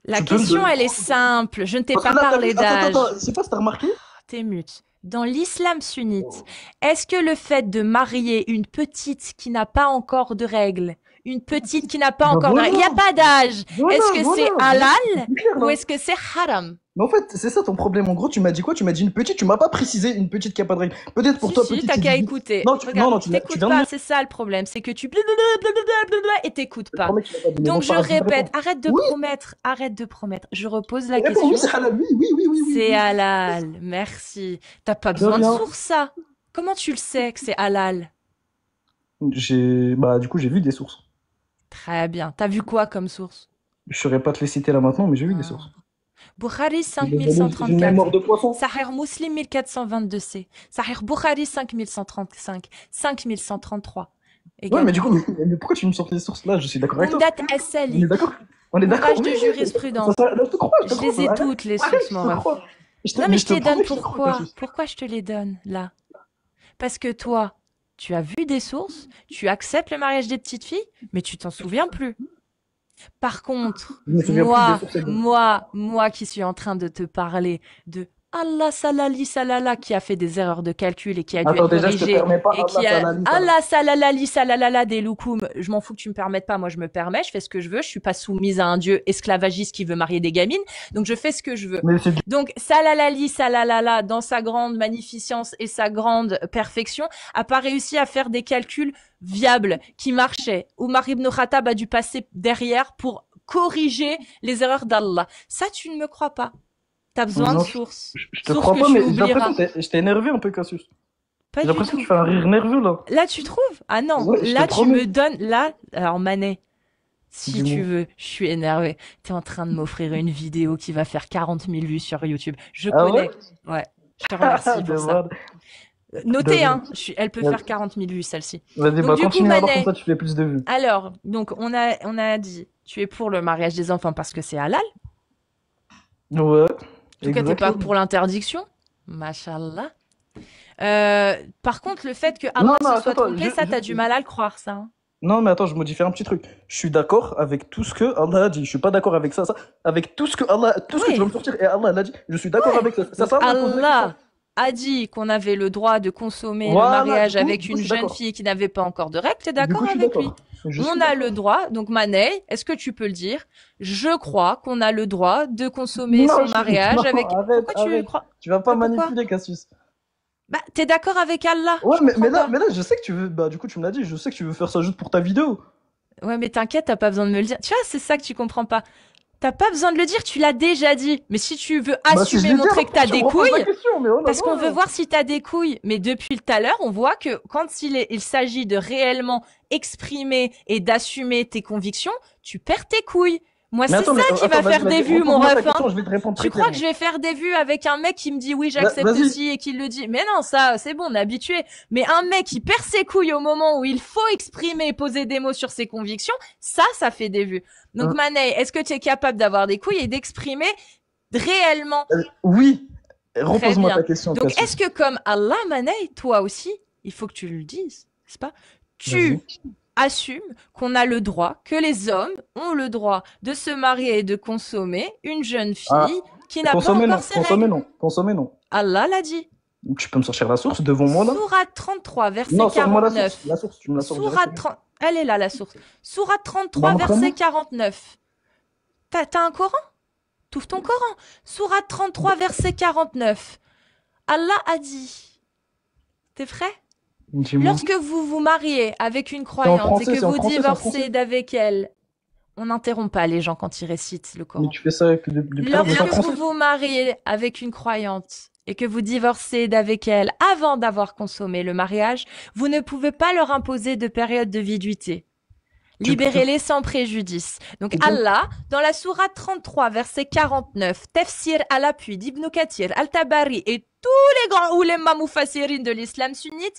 La Tu peux me question, donner- elle est simple. Je ne t'ai Parce pas que là, t'as parlé vu- attends, d'âge. attends, je sais pas si t'as remarqué. T'es mute. Dans l'islam sunnite, est-ce que le fait de marier une petite qui n'a pas encore de règles, une petite qui n'a pas Bah encore de voilà. règles, il n'y a pas d'âge. Voilà, Est-ce que voilà. c'est halal C'est clair, là. ou est-ce que c'est haram? Mais en fait, c'est ça ton problème. En gros, tu m'as dit quoi? Tu m'as dit une petite, tu m'as pas précisé une petite qui a pas de règles. Peut-être pour toi, Si, petite. t'as c'est qu'à du- écouter. Non, tu- Regarde, non, tu t'écoutes viens de pas, me- c'est ça le problème, c'est que tu blablabla et t'écoutes Je pas. promets que tu vas pas donner Donc mon je parole, vais répète, répondre. arrête de promettre. Je repose la Réponds, question. oui, c'est halal. Oui. C'est halal, merci. T'as pas De besoin de rien. source, ça. Comment tu le sais que c'est halal? Du coup, j'ai vu des sources. Très bien. T'as vu quoi comme source? Je saurais pas te les citer là maintenant, mais j'ai vu des sources. Bukhari J'ai une mémoire 5134. de poisson. Sahih Muslim 1422c. Sahih Bukhari 5135. 5133. Ouais, mais du coup, mais pourquoi tu me sors les sources là? Je suis d'accord avec toi. Umdat On As-Sali. est d'accord. On est d'accord. Ouvrage de oui. jurisprudence. Là, je te crois. Je les ai Arrête, toutes, les arrête, sources, mon ref. te Non, mais je te promets les donne que je te crois, pourquoi? Cassius. Pourquoi je te les donne, là? Parce que toi, tu as vu des sources, tu acceptes le mariage des petites filles, mais tu t'en souviens plus. Par contre, Je me souviens plus moi, des sources exactes. moi qui suis en train de te parler de Allah salali salala qui a fait des erreurs de calcul et qui a dû Attends, être déjà, je te corrigé permets pas et qui a Allah salali, Allah salalali salalala des loukoum. Je m'en fous que tu me permettes pas, moi je me permets, je fais ce que je veux, je suis pas soumise à un dieu esclavagiste qui veut marier des gamines, donc je fais ce que je veux. Mais c'est Donc, salalali, salalala, dans sa grande magnificence et sa grande perfection, a pas réussi à faire des calculs viables qui marchaient. Omar ibn Khattab a dû passer derrière pour corriger les erreurs d'Allah. Ça, tu ne me crois pas. T'as besoin Non, de sources. Je te Source crois que pas, tu mais j'ai oublieras. l'impression que je t'ai énervé un peu, Cassius. Pas J'ai du l'impression que tout. tu fais un rire nerveux, là. Là, tu trouves? Ah non, Ouais, je te là, tu promets. me donnes... Là, alors Manet, si Dis-moi. tu veux, je suis énervée. T'es en train de m'offrir une vidéo qui va faire 40 000 vues sur YouTube. Je Ah connais. ouais? Ouais, je te remercie De pour ça. voir. Notez, De- hein, elle peut Ouais. faire 40 000 vues, celle-ci. Vas-y, Donc, bah, du coup, continue alors, Manet. comme ça, tu fais plus de vues. Alors, donc, on a dit, tu es pour le mariage des enfants parce que c'est halal. Ouais. En tout cas, t'es pas pour l'interdiction. Mashallah. Par contre, le fait que Allah Non, se soit attends, trompé, ça, t'as du mal à le croire, ça. Hein. Non, mais attends, je modifie un petit truc. Je suis d'accord avec tout ce que Allah a dit. Je suis pas d'accord avec ça. Avec tout ce que Allah, tout ce que Oui. tu vas me sortir et Allah l'a dit. Je suis d'accord avec ça. Ça sert à rien de poser la Allah a dit qu'on avait le droit de consommer Voilà, le mariage du coup, avec du coup, une je suis jeune d'accord. fille qui n'avait pas encore de règles. T'es question. Du d'accord coup, je suis avec lui? d'accord. Je suis On a d'accord. le droit, donc Manet, est-ce que tu peux le dire? Je crois qu'on a le droit de consommer Non, son je- mariage non, avec... arrête, Pourquoi tu arrête. crois? Tu vas pas Pourquoi manipuler, Cassius. Bah, t'es d'accord avec Allah? Ouais, Je comprends pas. mais là, je sais que tu veux. Bah, du coup, tu me l'as dit. Je sais que tu veux faire ça juste pour ta vidéo. Ouais, mais t'inquiète, t'as pas besoin de me le dire. Tu vois, c'est ça que tu comprends pas. T'as pas besoin de le dire, tu l'as déjà dit. Mais si tu veux Bah, si je assumer, l'ai dit, montrer alors que t'as tu des me reposes la couilles, question, mais oh là parce qu'on là. veut voir si t'as des couilles. Mais depuis tout à l'heure, on voit que quand il s'agit de réellement exprimer et d'assumer tes convictions, tu perds tes couilles. Moi, Mais c'est attends, ça mais qui attends, va vas-y, faire des vas-y, vues, mon repose-moi ta ref. Hein. question, je vais te répondre très Tu crois que clairement. je vais faire des vues avec un mec qui me dit oui, j'accepte vas-y. aussi et qui le dit? Mais non, ça, c'est bon, on est habitué. Mais un mec qui perd ses couilles au moment où il faut exprimer et poser des mots sur ses convictions, ça fait des vues. Donc, Hein. Manet, est-ce que tu es capable d'avoir des couilles et d'exprimer réellement. Oui, Très repose-moi bien. ta question, Donc, Cassius. est-ce que comme Allah Manay, toi aussi, il faut que tu le dises, n'est-ce pas? Vas-y. Tu assumes qu'on a le droit, que les hommes ont le droit de se marier et de consommer une jeune Ah, fille qui n'a pas consommer encore non, ses consommer règles. non, consommer non. Allah l'a dit. Tu peux me sortir la source devant moi là? Sourate 33, verset Non, sors-moi la source. 49. La source, tu me la sors Sourate directement. 30... Elle est là, la source. Sourate 33, verset Montre-moi. 49. T'as un Coran? T'ouvres ton Coran. Sourate 33, verset 49. Allah a dit. T'es prêt? Dis-moi. Lorsque vous vous mariez avec une C'est en croyante et français, que c'est en vous français, c'est en français. divorcez d'avec elle, on n'interrompt pas les gens quand ils récitent le Mais Coran. tu fais ça avec depuis tout à l'heure, mais c'est en Lorsque vous français. vous mariez avec une croyante et que vous divorcez d'avec elle avant d'avoir consommé le mariage, vous ne pouvez pas leur imposer de période de viduité. Tu- tu- Libérez-les sans préjudice. Donc tu- Allah, dans la sourate 33, verset 49, Tafsir à l'appui d'Ibn Kathir, Al-Tabari et tous les grands oulémas mufassirin de l'islam sunnite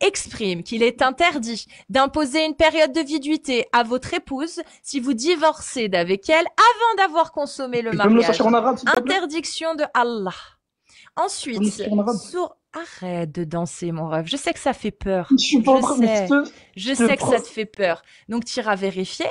expriment qu'il est interdit d'imposer une période de viduité à votre épouse si vous divorcez d'avec elle avant d'avoir consommé le Tu peux me le mariage. sortir en arabe, s'il te plaît? Interdiction de Allah. Tu peux me le Ensuite, sortir en arabe? arrête de danser, mon rêve. Je sais que ça fait peur. Je suis pas en train, mais Je sais que ça te fait peur. Donc, tu iras vérifier.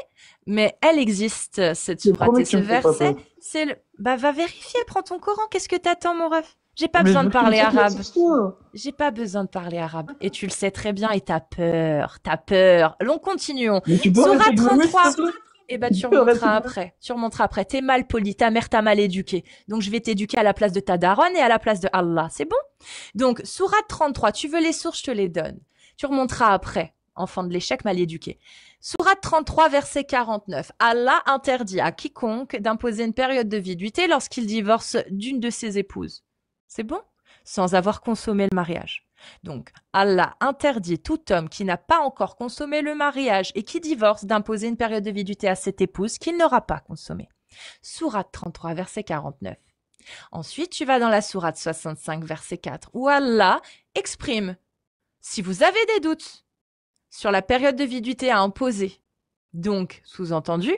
Mais elle existe, cette je te sourate promets et que ce tu me fais pas verset. peur. C'est le... Bah, va vérifier. Prends ton Coran. Qu'est-ce que t'attends, mon rêve? J'ai pas Mais je besoin veux de que tu me parler sortes la arabe. source, toi. J'ai pas besoin de parler arabe. Et tu le sais très bien et t'as peur. T'as peur. Allons, continuons. Mais tu peux arrêter Sourate de me mettre, 33. s'il te plaît? Eh ben, Tu tu peux arrêter remonteras de me après. Tu remonteras après. T'es mal poli. Ta mère t'a mal éduqué. Donc, je vais t'éduquer à la place de ta daronne et à la place de Allah. C'est bon? Donc, sourate 33. Tu veux les sources, je te les donne. Tu remonteras après. Enfant de l'échec mal éduqué. Sourate 33, verset 49. Allah interdit à quiconque d'imposer une période de viduité lorsqu'il divorce d'une de ses épouses. C'est bon? Sans avoir consommé le mariage. Donc, Allah interdit tout homme qui n'a pas encore consommé le mariage et qui divorce d'imposer une période de viduité à cette épouse qu'il n'aura pas consommée. Sourate 33, verset 49. Ensuite, tu vas dans la sourate 65, verset 4, où Allah exprime « Si vous avez des doutes sur la période de viduité à imposer, donc, sous-entendu,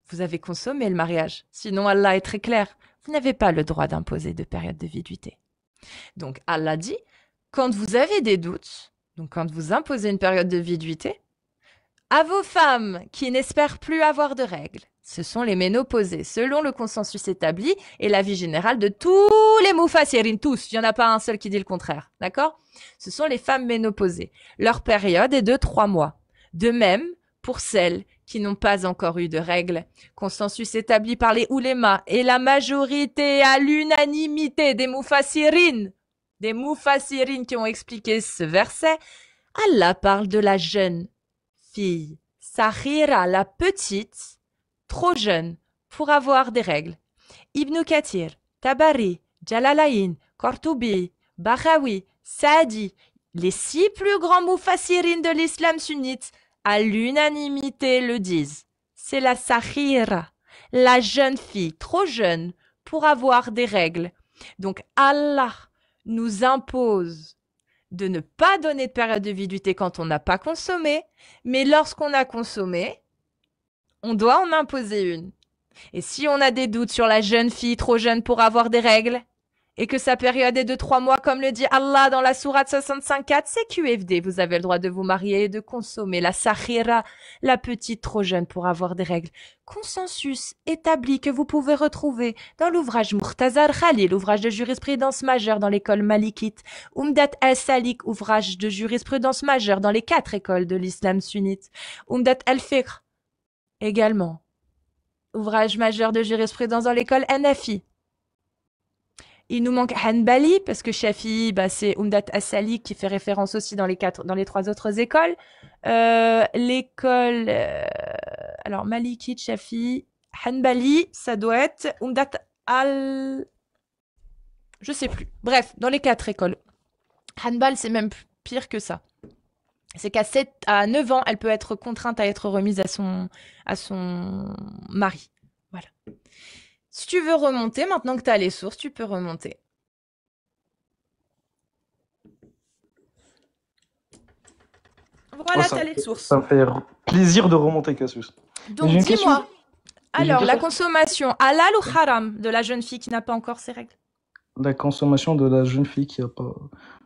vous avez consommé le mariage. Sinon, Allah est très clair, vous n'avez pas le droit d'imposer de période de viduité. » Donc, Allah dit quand vous avez des doutes, donc quand vous imposez une période de viduité, à vos femmes qui n'espèrent plus avoir de règles, ce sont les ménopausées, selon le consensus établi et l'avis général de tous les mufassirin, tous, il n'y en a pas un seul qui dit le contraire, d'accord? Ce sont les femmes ménopausées. Leur période est de 3 mois. De même, pour celles qui n'ont pas encore eu de règles, consensus établi par les oulémas et la majorité à l'unanimité des mufassirin qui ont expliqué ce verset, Allah parle de la jeune fille, Sahira, la petite, trop jeune pour avoir des règles. Ibn Kathir, Tabari, Jalalayn, Qurtubi, Baghawi, Saadi, les 6 plus grands mufassirin de l'islam sunnite, à l'unanimité le disent. C'est la Sahira, la jeune fille, trop jeune pour avoir des règles. Donc Allah nous impose de ne pas donner de période de viduité quand on n'a pas consommé, mais lorsqu'on a consommé, on doit en imposer une. Et si on a des doutes sur la jeune fille trop jeune pour avoir des règles, et que sa période est de 3 mois, comme le dit Allah dans la sourate 65.4, c'est QFD. Vous avez le droit de vous marier et de consommer la sahira, la petite trop jeune pour avoir des règles. Consensus établi que vous pouvez retrouver dans l'ouvrage Murtazar Khalil, ouvrage de jurisprudence majeure dans l'école malikite, Umdat al-Salik, ouvrage de jurisprudence majeure dans les 4 écoles de l'islam sunnite, Umdat al-Fiqh, également, ouvrage majeur de jurisprudence dans l'école Hanafi. Il nous manque Hanbali, parce que Shafi'i, c'est Umdat as-Salik qui fait référence aussi dans les 3 autres écoles. L'école, alors Malikite, Shafi'i, Hanbali, ça doit être Umdat je sais plus. Bref, dans les 4 écoles. Hanbal, c'est même pire que ça. C'est à 9 ans, elle peut être contrainte à être remise à son mari. Voilà. Si tu veux remonter, maintenant que tu as les sources, tu peux remonter. Voilà, tu as les sources. Ça me fait plaisir de remonter, Cassius. Donc, dis-moi, Et j'ai une Alors, la question. consommation halal ou haram de la jeune fille qui n'a pas encore ses règles? La consommation de la jeune fille qui a pas.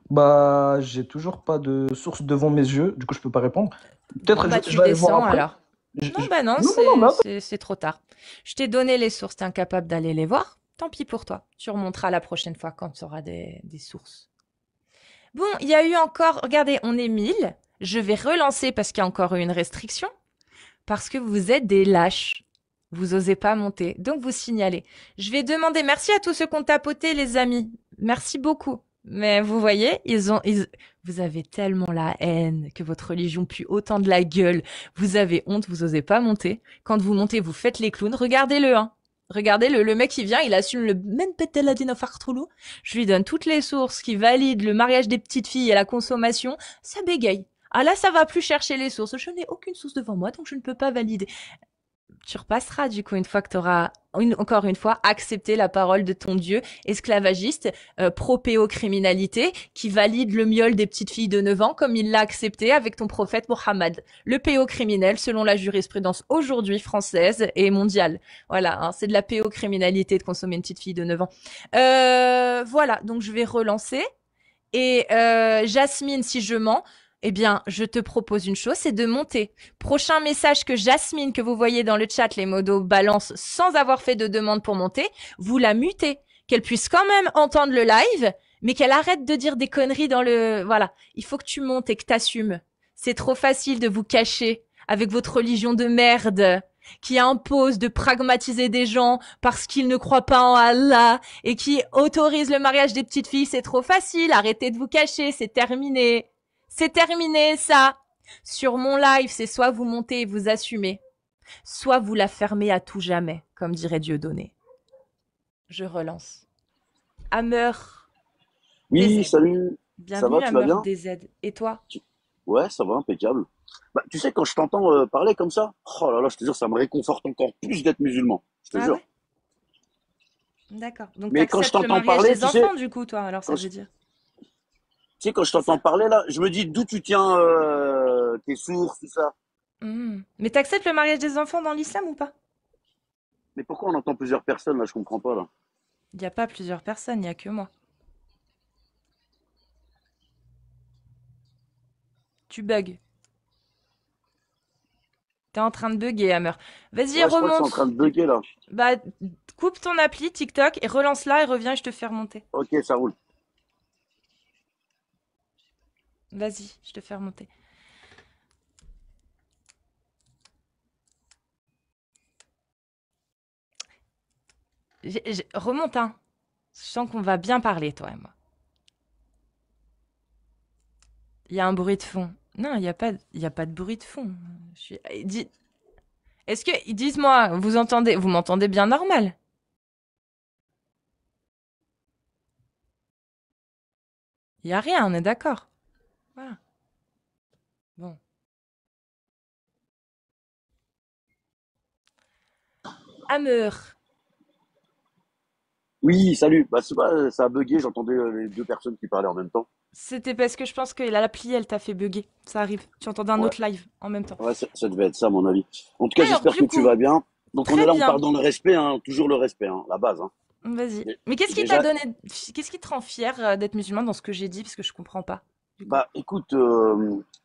Bah, j'ai toujours pas de source devant mes yeux, du coup, je peux pas répondre. Bon, Peut-être bah, je tu vais aller voir descends après. alors. Non, Je- bah non, Non, non, non, mais attends. c'est trop tard. Je t'ai donné les sources, t'es incapable d'aller les voir. Tant pis pour toi. Tu remonteras la prochaine fois quand tu auras des sources. Bon, il y a eu encore, regardez, on est 1000. Je vais relancer parce qu'il y a encore eu une restriction. Parce que vous êtes des lâches. Vous osez pas monter. Donc vous signalez. Je vais demander merci à tous ceux qui ont tapoté, les amis. Merci beaucoup. Mais vous voyez, vous avez tellement la haine que votre religion pue autant de la gueule. Vous avez honte, vous osez pas monter. Quand vous montez, vous faites les clowns. Regardez-le, hein. Regardez le mec qui vient, il assume le même pételadine fartroulou. Je lui donne toutes les sources qui valident le mariage des petites filles et la consommation. Ça bégaye. Ah là, ça va plus chercher les sources. Je n'ai aucune source devant moi, donc je ne peux pas valider. Tu repasseras du coup une fois que tu auras encore une fois accepté la parole de ton Dieu esclavagiste, pro-péocriminalité, qui valide le miol des petites filles de 9 ans comme il l'a accepté avec ton prophète Mohammed. Le péocriminel selon la jurisprudence aujourd'hui française et mondiale. Voilà, hein, c'est de la péocriminalité de consommer une petite fille de 9 ans. Voilà, donc je vais relancer. Et Jasmine, si je mens, eh bien, je te propose une chose, c'est de monter. Prochain message que Jasmine, que vous voyez dans le chat, les modos balance sans avoir fait de demande pour monter, vous la mutez. Qu'elle puisse quand même entendre le live, mais qu'elle arrête de dire des conneries dans le... Voilà, il faut que tu montes et que t'assumes. C'est trop facile de vous cacher avec votre religion de merde qui impose de pragmatiser des gens parce qu'ils ne croient pas en Allah et qui autorise le mariage des petites filles. C'est trop facile, arrêtez de vous cacher, c'est terminé. C'est terminé, ça. Sur mon live, c'est soit vous montez et vous assumez, soit vous la fermez à tout jamais, comme dirait Dieudonné. Je relance. Hammer Oui, DZ. salut. Ça va, Bienvenue, tu vas Hammer bien? DZ. Et toi? Tu- Ouais, ça va, impeccable. Bah, tu sais, quand je t'entends parler comme ça, oh là là, je te jure, ça me réconforte encore plus d'être musulman. Je te Ah jure. ouais? D'accord. Donc Mais quand je t'acceptes le t'entends mariage parler, des enfants, du coup, toi, alors ça quand je, veut dire. quand je C'est t'entends ça? parler là, je me dis d'où tu tiens tes sources, tout ça. Mais t'acceptes le mariage des enfants dans l'islam ou pas? Mais pourquoi on entend plusieurs personnes là? Je comprends pas là. Il n'y a pas plusieurs personnes, il n'y a que moi. Tu bugs. T'es en train de bugger, Hammer. Vas-y, Ouais, je crois que c'est en train remonte. de bugger là. Bah, coupe ton appli TikTok et relance-la et reviens et je te fais remonter. Ok, ça roule. Vas-y, je te fais remonter. Remonte, hein. Je sens qu'on va bien parler, toi et moi. Il y a un bruit de fond. Non, il y a pas de bruit de fond. Est-ce que, dites-moi, vous m'entendez bien normal? Il y a rien, on est d'accord. Voilà. Bon. Hammer. Oui, salut. Bah, c'est pas, ça a bugué, j'entendais les deux personnes qui parlaient en même temps. C'était parce que je pense que l'appli, elle t'a fait bugger. Ça arrive. Tu entendais un Ouais, autre live en même temps. ouais, ça devait être ça, à mon avis. En tout cas, Alors, j'espère du que tu coup, vas bien. Donc on est très là, on part bien. dans le respect, hein, toujours le respect, hein, la base. Hein. Vas-y. Dé- Mais qu'est-ce qui t'a Déjà, donné, qu'est-ce qui te rend fier d'être musulman dans ce que j'ai dit, parce que je comprends pas, du coup. bah écoute,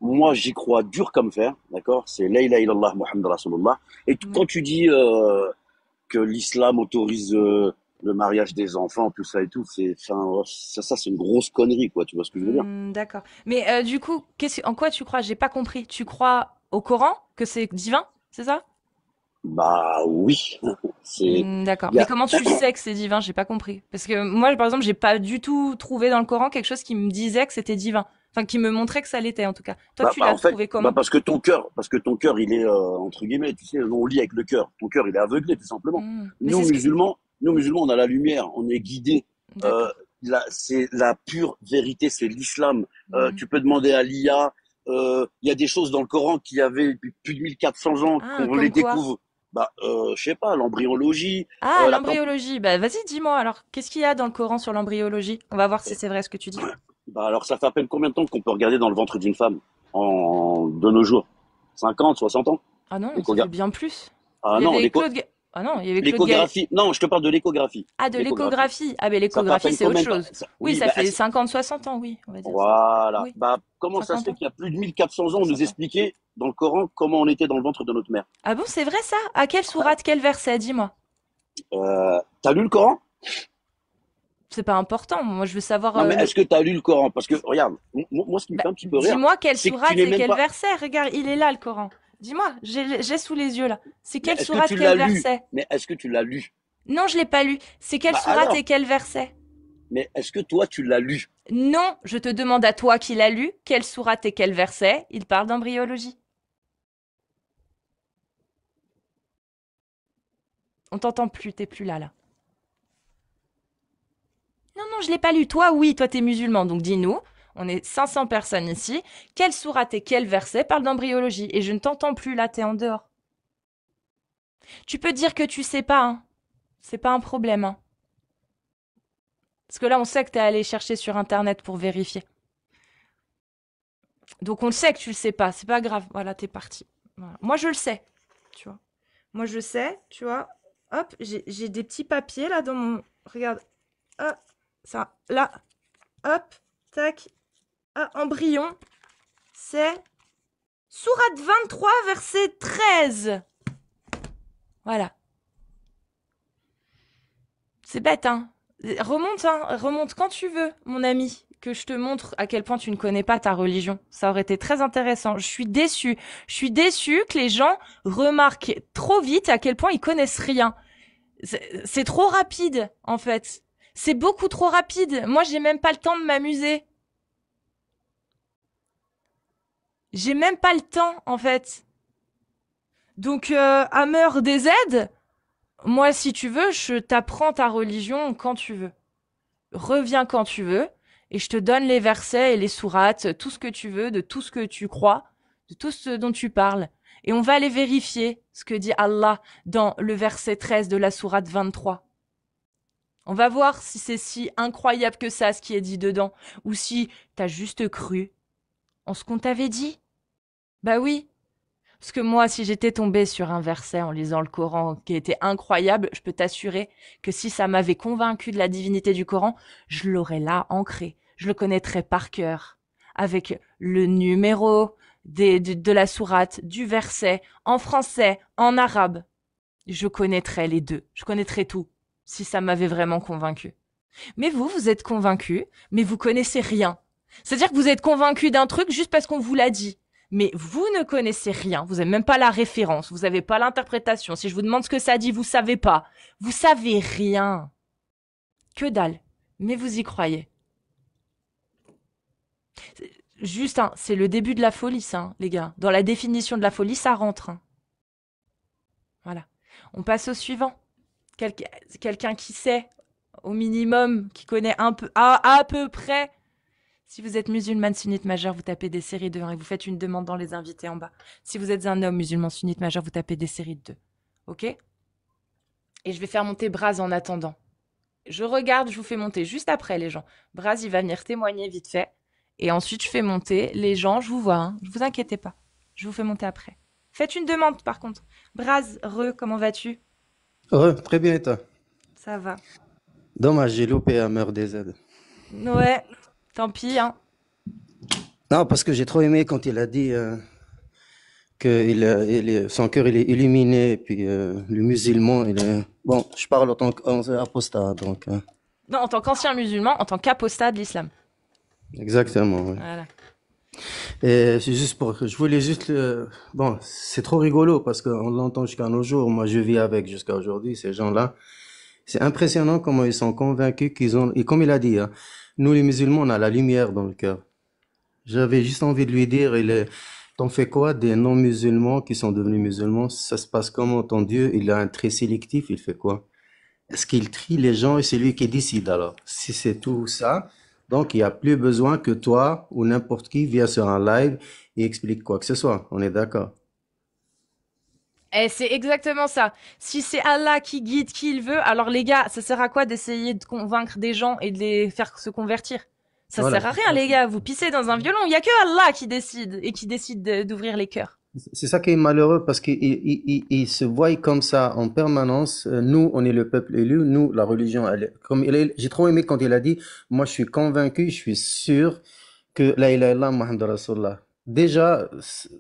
moi j'y crois dur comme fer, d'accord? C'est La ilaha illallah Muhammad Rasulullah. Et Ouais. quand tu dis que l'islam autorise le mariage des enfants, tout ça et tout, enfin, ça c'est une grosse connerie, quoi. Tu vois ce que je veux dire? D'accord. Mais du coup, en quoi tu crois? J'ai pas compris. Tu crois au Coran, que c'est divin, c'est ça? Bah oui, c'est, D'accord. il y Mais a, comment tu sais que c'est divin? J'ai pas compris. Parce que moi, par exemple, j'ai pas du tout trouvé dans le Coran quelque chose qui me disait que c'était divin. Enfin, qui me montrait que ça l'était, en tout cas. Toi, tu l'as en fait, trouvé comment? parce que ton cœur, il est entre guillemets, tu sais, on lit avec le cœur. Ton cœur, il est aveuglé, tout simplement. Mais Nous c'est ce que... musulmans, nous musulmans, on a la lumière, on est guidés. Euh, D'accord. c'est la pure vérité, c'est l'islam. Mhm. Tu peux demander à l'IA. Il y a des choses dans le Coran qui avaient depuis plus de 1400 ans Ah, qu'on les comme quoi? découvre. Bah, je sais pas, l'embryologie, Ah, la temp- l'embryologie. Bah, vas-y, dis-moi alors. Qu'est-ce qu'il y a dans le Coran sur l'embryologie? On va voir si c'est vrai ce que tu dis. bah alors ça fait à peine combien de temps qu'on peut regarder dans le ventre d'une femme de nos jours? 50, 60 ans? Ah non, Donc ça fait regarde. bien plus. Ah Il y non, avait Claude... Ah non, il y avait Claude Gallet. L'échographie. Non, je te parle de l'échographie. Ah, de L'échographie. l'échographie. Ah, mais Ça, t'as l'échographie, peine c'est quand autre même pas. chose. Oui, Oui, ça bah, fait 50-60 ans, oui, on va dire ça. voilà. Oui, Bah, comment ça se 50 fait ans, qu'il y a plus de 1400 ans, on nous 60 ans. expliquait dans le Coran comment on était dans le ventre de notre mère? Ah bon, c'est vrai ça? À quelle Ouais. sourate, quel verset? Dis-moi. T'as lu le Coran? C'est pas important. Moi, je veux savoir Non, mais est-ce que t'as lu le Coran? Parce que, regarde, moi, ce qui me Bah, fait un petit peu rire, dis-moi quelle c'est que tu sourate n'es et même quel pas. verset. Regarde, il est là, le Coran. Dis-moi, j'ai sous les yeux là. C'est Mais quelle est-ce que sourate, tu quel l'as lu? verset? Mais est-ce que tu l'as lu? Non, je l'ai pas lu. C'est quelle Bah sourate et alors, quel verset? mais est-ce que toi, tu l'as lu? Non, je te demande à toi qui l'as lu, quelle sourate et quel verset. Il parle d'embryologie. On t'entend plus, t'es plus là. Non, non, je l'ai pas lu. Toi, oui, toi, t'es musulman, donc dis-nous. On est 500 personnes ici. Quelle sourate et quel verset parle d'embryologie? Et je ne t'entends plus, là, t'es en dehors. Tu peux dire que tu sais pas, hein. C'est pas un problème, hein. Parce que là, on sait que t'es allé chercher sur Internet pour vérifier. Donc, on le sait que tu le sais pas. C'est pas grave. Voilà, t'es parti. Voilà. Moi, je le sais, tu vois. Moi, je sais, tu vois. Hop, j'ai des petits papiers, là, dans mon... Regarde. Hop, ça, là. Hop, tac. Ah, embryon. C'est sourate 23, verset 13. Voilà. C'est bête, hein. Remonte quand tu veux, mon ami, que je te montre à quel point tu ne connais pas ta religion. Ça aurait été très intéressant. Je suis déçue. Je suis déçue que les gens remarquent trop vite à quel point ils connaissent rien. C'est trop rapide, en fait. C'est beaucoup trop rapide. Moi, j'ai même pas le temps de m'amuser. J'ai même pas le temps, en fait. Donc, Hammer DZ, moi, si tu veux, je t'apprends ta religion quand tu veux. Reviens quand tu veux, et je te donne les versets et les sourates, tout ce que tu veux, de tout ce que tu crois, de tout ce dont tu parles. Et on va aller vérifier ce que dit Allah dans le verset 13 de la sourate 23. On va voir si c'est si incroyable que ça, ce qui est dit dedans, ou si t'as juste cru en ce qu'on t'avait dit. Bah oui. Parce que moi, si j'étais tombée sur un verset en lisant le Coran qui était incroyable, je peux t'assurer que si ça m'avait convaincu de la divinité du Coran, je l'aurais là ancré. Je le connaîtrais par cœur. Avec le numéro de la sourate, du verset, en français, en arabe. Je connaîtrais les deux. Je connaîtrais tout. Si ça m'avait vraiment convaincu. Mais vous êtes convaincu, mais vous connaissez rien. C'est-à-dire que vous êtes convaincu d'un truc juste parce qu'on vous l'a dit. Mais vous ne connaissez rien, vous n'avez même pas la référence, vous n'avez pas l'interprétation. Si je vous demande ce que ça dit, vous savez pas. Vous savez rien. Que dalle. Mais vous y croyez. Juste, hein, c'est le début de la folie, ça, hein, les gars. Dans la définition de la folie, ça rentre. Hein. Voilà. On passe au suivant. Quelqu'un qui sait, au minimum, qui connaît un peu, à peu près. Si vous êtes musulmane sunnite majeure, vous tapez des séries de 1 et vous faites une demande dans les invités en bas. Si vous êtes un homme musulman sunnite majeur, vous tapez des séries de 2. Ok? Et je vais faire monter Braz en attendant. Je regarde, je vous fais monter juste après les gens. Braz, il va venir témoigner vite fait. Et ensuite, je fais monter les gens, je vous vois, hein. Ne vous inquiétez pas. Je vous fais monter après. Faites une demande par contre. Braz, comment vas-tu? Ouais, très bien, et toi? Ça va. Dommage, j'ai loupé Hammer DZ. Ouais, tant pis, hein. Non, parce que j'ai trop aimé quand il a dit que son cœur il est illuminé, et puis le musulman, il est... Bon, je parle en tant qu'apostat, donc... Non, en tant qu'ancien musulman, en tant qu'apostat de l'islam. Exactement, ouais. Voilà. Et c'est juste pour... Je voulais juste... Bon, c'est trop rigolo, parce qu'on l'entend jusqu'à nos jours. Moi, je vis avec jusqu'à aujourd'hui, ces gens-là. C'est impressionnant comment ils sont convaincus qu'ils ont... Et comme il a dit, hein, nous les musulmans, on a la lumière dans le cœur. J'avais juste envie de lui dire, t'en fais quoi des non-musulmans qui sont devenus musulmans? Ça se passe comment? Ton Dieu, il a un trait sélectif, il fait quoi? Est-ce qu'il trie les gens et c'est lui qui décide alors? Si c'est tout ça, donc il n'y a plus besoin que toi ou n'importe qui vienne sur un live et explique quoi que ce soit. On est d'accord? Et c'est exactement ça. Si c'est Allah qui guide qui il veut, alors les gars, ça sert à quoi d'essayer de convaincre des gens et de les faire se convertir? Ça Voilà, sert à tout rien, à les fait. gars. Vous pissez dans un violon. Il y a que Allah qui décide et qui décide d'ouvrir les cœurs. C'est ça qui est malheureux parce qu'il se voit comme ça en permanence. Nous, on est le peuple élu. Nous, la religion, j'ai trop aimé quand il a dit, moi, je suis convaincu, je suis sûr que la ilaha illallah Muhammad Rasulullah. Déjà,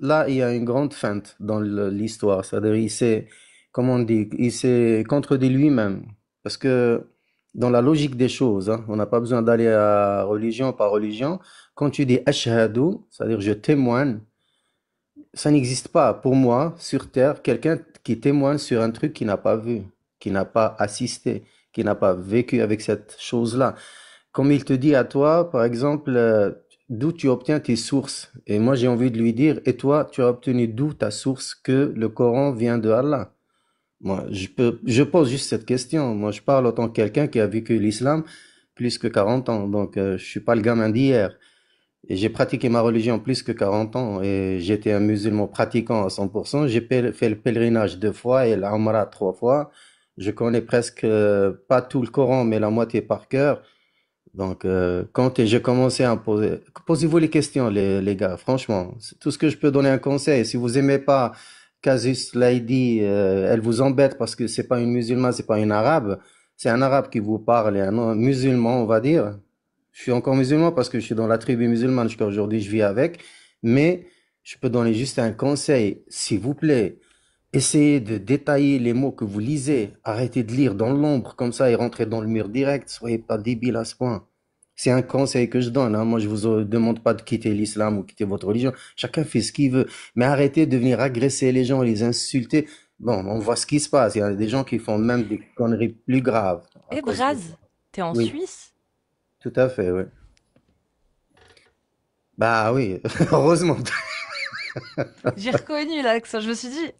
là, il y a une grande feinte dans l'histoire. C'est-à-dire, comment on dit, il s'est contredit lui-même. Parce que dans la logique des choses, hein, on n'a pas besoin d'aller à religion par religion. Quand tu dis ashhadu, c'est-à-dire je témoigne, ça n'existe pas pour moi sur Terre quelqu'un qui témoigne sur un truc qu'il n'a pas vu, qui n'a pas assisté, qui n'a pas vécu avec cette chose-là. Comme il te dit à toi, par exemple, d'où tu obtiens tes sources. Et moi, j'ai envie de lui dire, et toi, tu as obtenu d'où ta source que le Coran vient de Allah? Moi, je pose juste cette question. Moi, je parle en tant que quelqu'un qui a vécu l'islam plus que 40 ans. Donc, je suis pas le gamin d'hier. Et j'ai pratiqué ma religion plus que 40 ans et j'étais un musulman pratiquant à 100%. J'ai fait le pèlerinage 2 fois et l'Umrah 3 fois. Je connais presque pas tout le Coran, mais la moitié par cœur. Donc, quand j'ai commencé à poser, posez-vous les questions, les gars, franchement. C'est tout ce que je peux donner un conseil. Si vous aimez pas Casus Lady, elle vous embête parce que c'est pas une musulmane, c'est pas une arabe. C'est un arabe qui vous parle et un musulman, on va dire. Je suis encore musulman parce que je suis dans la tribu musulmane jusqu'à aujourd'hui, je vis avec. Mais je peux donner juste un conseil. S'il vous plaît, essayez de détailler les mots que vous lisez. Arrêtez de lire dans l'ombre comme ça et rentrez dans le mur direct. Soyez pas débile à ce point. C'est un conseil que je donne, hein. Moi, je vous demande pas de quitter l'islam ou quitter votre religion. Chacun fait ce qu'il veut. Mais arrêtez de venir agresser les gens, les insulter. Bon, on voit ce qui se passe. Il y a des gens qui font même des conneries plus graves à Eh cause de Braz, ça. t'es en Oui, Suisse? tout à fait, oui. Bah oui, heureusement. J'ai reconnu l'accent, je me suis dit,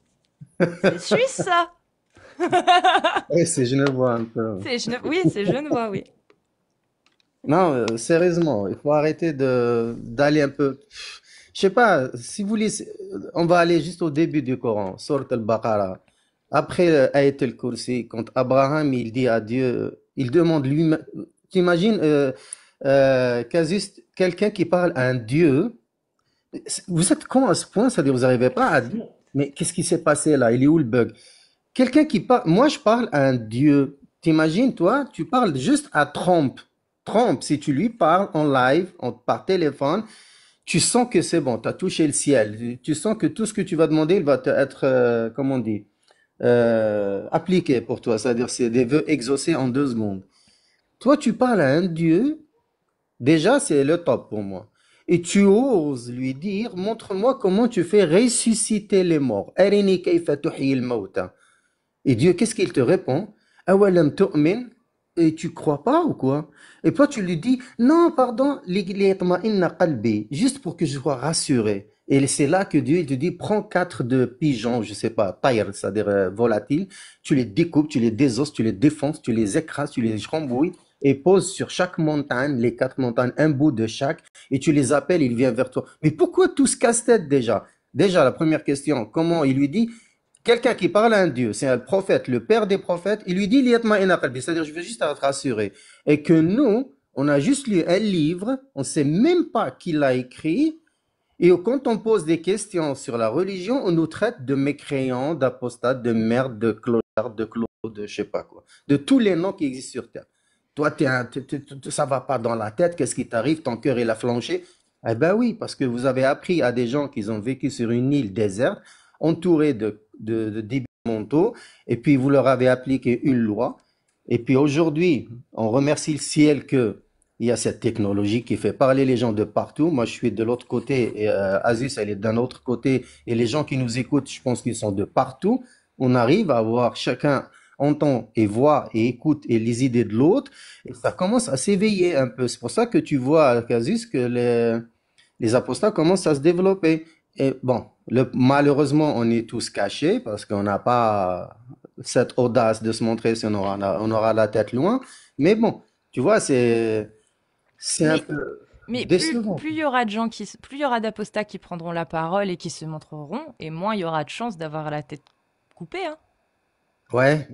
c'est suisse ça? Oui, c'est genevois un peu. Oui, c'est genevois, oui. Non, sérieusement, il faut arrêter d'aller un peu. Je sais pas, si vous voulez, on va aller juste au début du Coran, Sourate al-Baqarah. Après Ayat al-Kursi, quand Abraham il dit à Dieu, il demande lui-même. T'imagines, Casus, quelqu'un qui parle à un Dieu. Vous êtes con à ce point, c'est-à-dire vous n'arrivez pas à dire, mais qu'est-ce qui s'est passé là? Il est où le bug? Quelqu'un qui parle, moi je parle à un Dieu. T'imagines, toi, tu parles juste à Trump. Trump, si tu lui parles en live, par téléphone, tu sens que c'est bon, tu as touché le ciel. Tu sens que tout ce que tu vas demander, il va te être, comment on dit, appliqué pour toi. C'est-à-dire, c'est des vœux exaucés en 2 secondes. Toi, tu parles à un Dieu. Déjà, c'est le top pour moi. Et tu oses lui dire, montre-moi comment tu fais ressusciter les morts. Arini kayfa tuhyi al-mawta. Et Dieu, qu'est-ce qu'il te répond? Awalam tu'min? Et tu crois pas ou quoi? Et toi, tu lui dis, non, pardon, liyatma'inna qalbi, juste pour que je sois rassuré. Et c'est là que Dieu, il te dit, prends 4 de pigeons, je sais pas, tayr, c'est-à-dire volatiles, tu les découpes, tu les désosses, tu les défonces, tu les écrases, tu les chambouilles, et pose sur chaque montagne, les 4 montagnes, un bout de chaque, et tu les appelles, il vient vers toi. Mais pourquoi tout ce casse-tête déjà? Déjà, la première question, comment il lui dit? Quelqu'un qui parle à un Dieu, c'est un prophète, le père des prophètes, il lui dit Liyatma'inna qalbi, c'est-à-dire je veux juste être rassuré. Et que nous, on a juste lu un livre, on ne sait même pas qui l'a écrit, et quand on pose des questions sur la religion, on nous traite de mécréants, d'apostates, de merde, de clochards, de clos, de je sais pas quoi, de tous les noms qui existent sur Terre. Toi, ça va pas dans la tête, qu'est-ce qui t'arrive, ton cœur il a flanché. Eh ben oui, parce que vous avez appris à des gens qui ont vécu sur une île déserte, entourés de débiles mentaux, et puis vous leur avez appliqué une loi. Et puis aujourd'hui, on remercie le ciel que il y a cette technologie qui fait parler les gens de partout. Moi, je suis de l'autre côté et Aziz, elle est d'un autre côté. Et les gens qui nous écoutent, je pense qu'ils sont de partout. On arrive à voir chacun entend et voit et écoute et les idées de l'autre. Et ça commence à s'éveiller un peu. C'est pour ça que tu vois, Casus, que les apostats commencent à se développer. Et bon, malheureusement, on est tous cachés parce qu'on n'a pas cette audace de se montrer si on aura la tête loin. Mais bon, tu vois, c'est un Mais, peu mais décevant. plus il y aura de gens plus il y aura d'apostats qui prendront la parole et qui se montreront, et moins il y aura de chances d'avoir la tête coupée, hein. Ouais,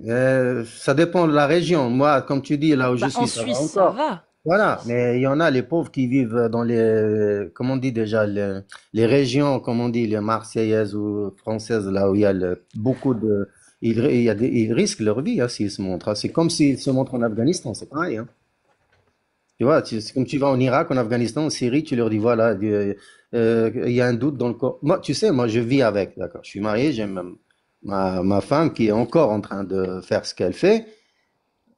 ça dépend de la région. Moi, comme tu dis, là où je Bah, en suis, ça va Suisse, ça encore. va. Voilà, mais il y en a les pauvres qui vivent dans les, comment on dit déjà, les régions, comme on dit, les Marseillaises ou Françaises, là où il y a beaucoup de, ils risquent leur vie hein, s'ils se montrent, hein. C'est comme s'ils se montrent en Afghanistan, c'est pareil, hein. Tu vois, c'est comme tu vas en Irak, en Afghanistan, en Syrie, tu leur dis, voilà, il y a un doute dans le corps. Moi, tu sais, moi, je vis avec, d'accord. Je suis marié, j'ai ma femme qui est encore en train de faire ce qu'elle fait.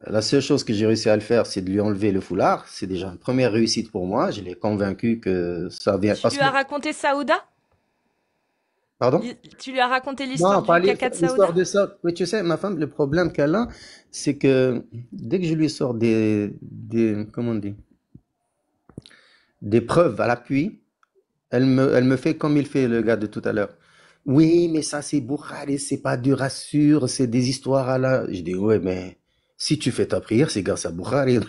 La seule chose que j'ai réussi à le faire, c'est de lui enlever le foulard. C'est déjà une première réussite pour moi. Je l'ai convaincu que ça vient. Tu Parce lui que, as raconté Saouda? pardon? Tu lui as raconté l'histoire Non, pas du caca de l'histoire Saouda? de ça. Oui, tu sais, ma femme, le problème qu'elle a, c'est que dès que je lui sors comment on dit, des preuves à l'appui, elle me fait comme il fait le gars de tout à l'heure. Oui, mais ça c'est Bukhari, c'est pas du rassure, c'est des histoires à la. Je dis, ouais, mais si tu fais ta prière, c'est grâce à Bukhari.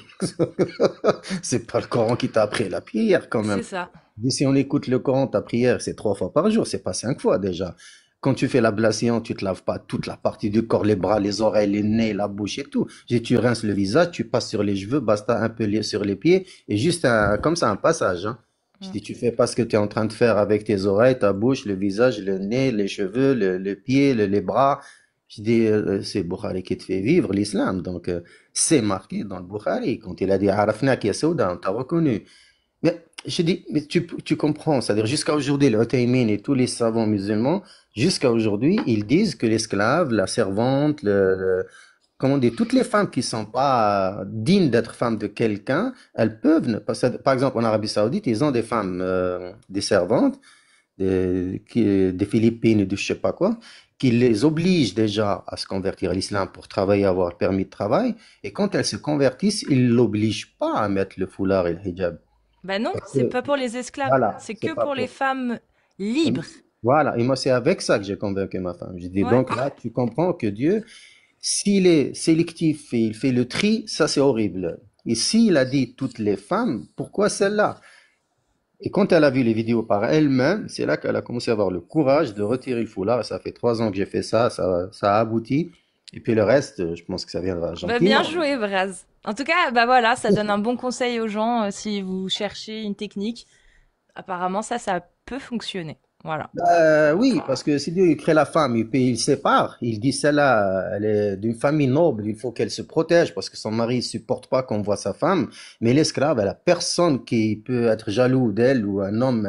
C'est pas le Coran qui t'a appris la prière quand même. C'est ça. Je dis, si on écoute le Coran, ta prière, c'est 3 fois par jour, c'est pas 5 fois déjà. Quand tu fais l'ablation, tu te laves pas toute la partie du corps, les bras, les oreilles, les nez, la bouche et tout. Je dis, tu rinces le visage, tu passes sur les cheveux, basta un peu sur les pieds, et juste comme ça un passage, hein. Je Mm. dis, tu fais pas ce que tu es en train de faire avec tes oreilles, ta bouche, le visage, le nez, les cheveux, le pied, les bras. Je dis, c'est Bukhari qui te fait vivre l'islam. Donc, c'est marqué dans le Bukhari. Quand il a dit, Arafna ya Souda, on t'a reconnu. Mais je dis, mais tu comprends, c'est-à-dire jusqu'à aujourd'hui, le Uthaymin et tous les savants musulmans, jusqu'à aujourd'hui, ils disent que l'esclave, la servante, comment dire, toutes les femmes qui sont pas dignes d'être femmes de quelqu'un, elles peuvent, par exemple en Arabie Saoudite, ils ont des femmes, des servantes, des Philippines, de je sais pas quoi, qui les obligent déjà à se convertir à l'islam pour travailler, avoir le permis de travail, et quand elles se convertissent, ils l'obligent pas à mettre le foulard et le hijab. Bah non, Parce c'est que, pas pour les esclaves, voilà, c'est c'est que pas pour les pour. femmes libres. Voilà, et moi c'est avec ça que j'ai convaincu ma femme. J'ai dit, Ouais. donc là, tu comprends que Dieu, s'il est sélectif et il fait le tri, ça c'est horrible. Et s'il a dit toutes les femmes, pourquoi celle-là? Et quand elle a vu les vidéos par elle-même, c'est là qu'elle a commencé à avoir le courage de retirer le foulard. Ça fait 3 ans que j'ai fait ça, ça a abouti. Et puis le reste, je pense que ça viendra Bah bien gentiment. joué, Braz. En tout cas, bah voilà, ça donne un bon conseil aux gens si vous cherchez une technique. Apparemment, ça peut fonctionner. Voilà. Oui, parce que si Dieu il crée la femme et puis il sépare, il dit celle-là, elle est d'une famille noble, il faut qu'elle se protège parce que son mari ne supporte pas qu'on voit sa femme. Mais l'esclave, elle a personne qui peut être jaloux d'elle ou un homme,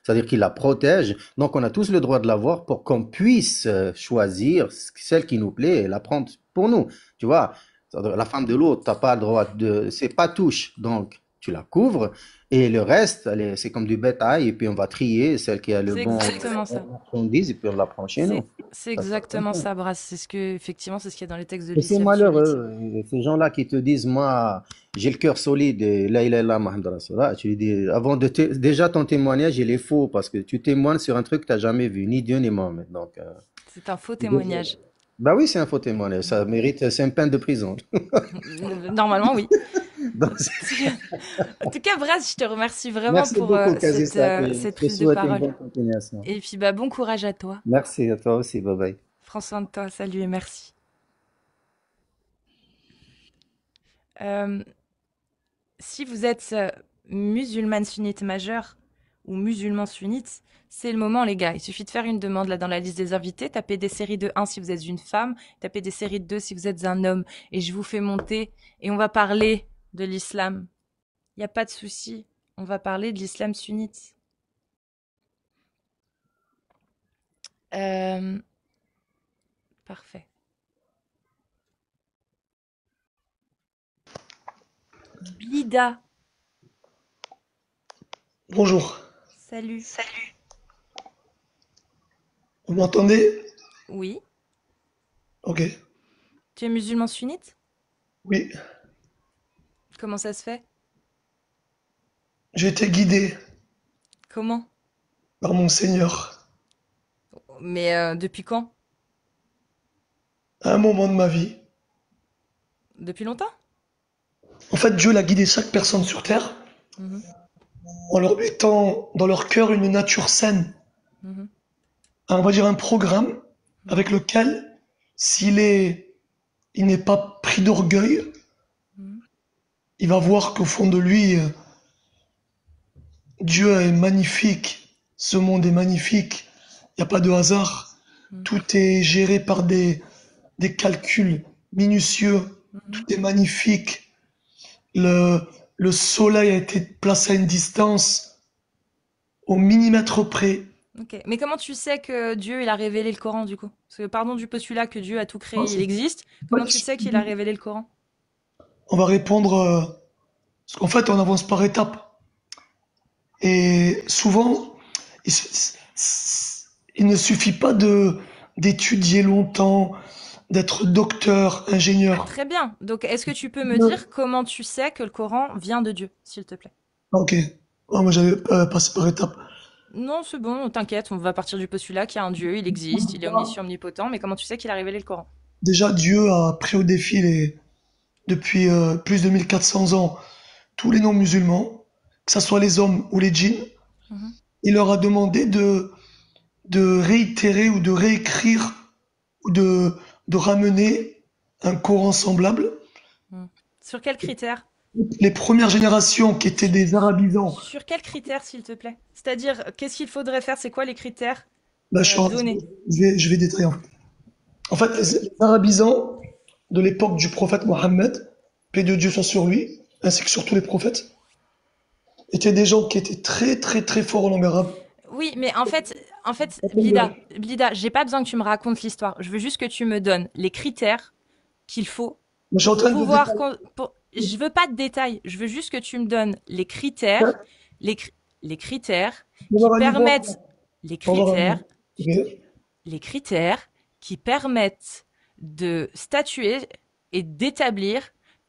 c'est-à-dire qui la protège. Donc on a tous le droit de la voir pour qu'on puisse choisir celle qui nous plaît et la prendre pour nous. Tu vois, c'est-à-dire la femme de l'autre, t'as pas le droit c'est pas touche, donc tu la couvres. Et le reste, c'est comme du bétail, et puis on va trier celle qui a le C'est bon exactement ça. marchandise, et puis on la prend chez C'est nous. c'est Ça se passe comme exactement ça. ça, Braz. C'est ce que effectivement, c'est ce qu'il y a dans les textes de Et c'est l'islam sunnite. malheureux, ces gens-là qui te disent, moi, j'ai le cœur solide, et la ilaha illallah, Muhammad Rasulullah. Tu lui dis, avant déjà ton témoignage, il est faux, parce que tu témoignes sur un truc que tu n'as jamais vu, ni Dieu ni Mohammed. Donc, C'est un faux déjà- témoignage. bah oui, c'est un faux témoignage, ça mérite, c'est une peine de prison. Normalement, oui. Donc, En tout cas, Braz, je te remercie vraiment merci pour beaucoup, Kazista, et cette je te prise de souhaite une parole. bonne continuation. Et puis, bah, bon courage à toi. Merci à toi aussi, bye bye. Prends soin de toi. Salut et merci. Euh, Si vous êtes musulmane sunnite majeure ou musulman sunnite, c'est le moment, les gars. Il suffit de faire une demande là dans la liste des invités. Tapez des séries de 1 si vous êtes une femme. Tapez des séries de 2 si vous êtes un homme. Et je vous fais monter. Et on va parler de l'islam. Il n'y a pas de souci. On va parler de l'islam sunnite. Euh, Parfait. Blida, Bonjour, salut. vous m'entendez? Oui. Ok, Tu es musulman sunnite? oui, Comment ça se fait? j'ai été guidé Comment? par mon Seigneur Mais depuis quand? à un moment de ma vie. Depuis longtemps? En fait, Dieu l'a guidé chaque personne sur Terre Mhm, en leur mettant dans leur cœur une nature saine, mhm, on va dire un programme avec lequel, il n'est pas pris d'orgueil, mhm. il va voir qu'au fond de lui, Dieu est magnifique, ce monde est magnifique, il n'y a pas de hasard, Mhm. tout est géré par des calculs minutieux, Mhm. tout est magnifique, le, le soleil a été placé à une distance au millimètre près. Ok. Mais comment tu sais que Dieu, il a révélé le Coran, du coup? Parce que partons du postulat que Dieu a tout En créé, il existe. Comment tu sais qu'il a révélé le Coran? On va répondre, parce qu'en fait, on avance par étapes. Et souvent, il, il ne suffit pas d'étudier longtemps, d'être docteur, Ah, ingénieur. très bien. Donc, est-ce que tu peux me dire comment tu sais que le Coran vient de Dieu, s'il te plaît? Ah, ok. Ah, moi, j'avais passé par étapes. Non, c'est bon, t'inquiète, on va partir du postulat qu'il y a un Dieu, il existe, il est omniscient, omnipotent, mais comment tu sais qu'il a révélé le Coran? Déjà, Dieu a pris au défi depuis plus de 1400 ans tous les non-musulmans, que ce soit les hommes ou les djinns. Mhm. Il leur a demandé de réitérer ou de réécrire ou de ramener un Coran semblable. Mhm. Sur quels critères? Les premières générations qui étaient des arabisants, Sur quels critères, s'il te plaît? C'est-à-dire, qu'est-ce qu'il faudrait faire? C'est quoi les critères là, donnés? je vais détailler. En fait, les arabisants de l'époque du prophète Mohammed, paix de Dieu soit sur lui, ainsi que sur tous les prophètes, étaient des gens qui étaient très très très forts en langue arabe. Oui, mais en fait, Blida, j'ai pas besoin que tu me racontes l'histoire. Je veux juste que tu me donnes les critères qu'il faut Mais je suis en pour train de vous pouvoir. détailler. Je veux pas de détails. Je veux juste que tu me donnes les critères, les, les critères On va qui avoir un niveau. permettent, les On va avoir un critères, niveau. Ok. les critères qui permettent de statuer et d'établir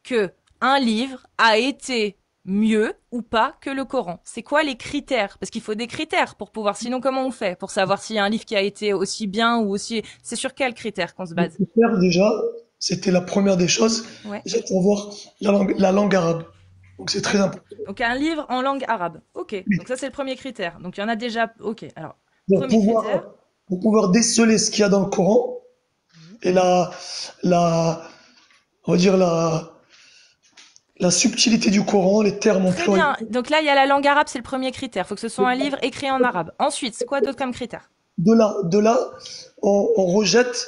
que un livre a été mieux ou pas que le Coran. C'est quoi les critères? Parce qu'il faut des critères pour pouvoir, sinon comment on fait pour savoir s'il y a un livre qui a été aussi bien ou aussi... C'est sur quels critères qu'on se Le base? critère, déjà, c'était la première des choses, Ouais. déjà pour voir la langue arabe. Donc c'est très important. Donc un livre en langue arabe. Ok. Donc ça c'est le premier critère. Donc il y en a déjà. Ok. Alors Pour premier critère. pouvoir, pour pouvoir déceler ce qu'il y a dans le Coran et la, on va dire la subtilité du Coran, les termes Très employés. bien. Donc là il y a la langue arabe, c'est le premier critère. Il faut que ce soit un livre écrit en arabe. Ensuite, c'est quoi d'autre comme critère? De là, on rejette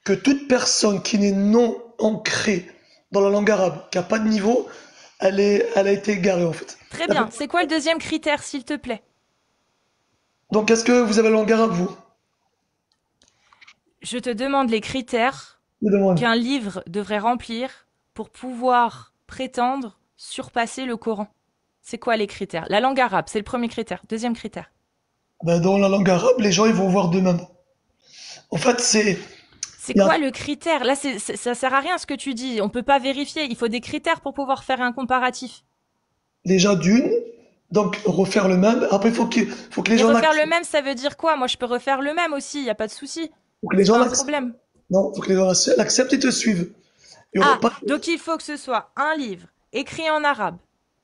que toute personne qui n'est non ancrée dans la langue arabe, qui n'a pas de niveau, elle a été égarée en fait. Très bien. C'est quoi le deuxième critère, s'il te plaît? Donc est-ce que vous avez la langue arabe, vous? Je te demande les critères Je demande. qu'un livre devrait remplir pour pouvoir prétendre surpasser le Coran. C'est quoi les critères? La langue arabe, c'est le premier critère. Deuxième critère. Ben, dans la langue arabe, les gens ils vont voir d'eux-mêmes. En fait, C'est il y a quoi le critère? Là, ça sert à rien ce que tu dis. On peut pas vérifier. Il faut des critères pour pouvoir faire un comparatif. déjà d'une, donc refaire le même. Après, faut que les Mais gens refaire le l'acceptent. même, ça veut dire quoi? Moi, je peux refaire le même aussi. Y a pas de souci. Faut que les C'est gens pas un l'acceptent. problème. Non, faut que les gens l'acceptent et te suivent. Il y aura Ah, pas. donc il faut que ce soit un livre écrit en arabe,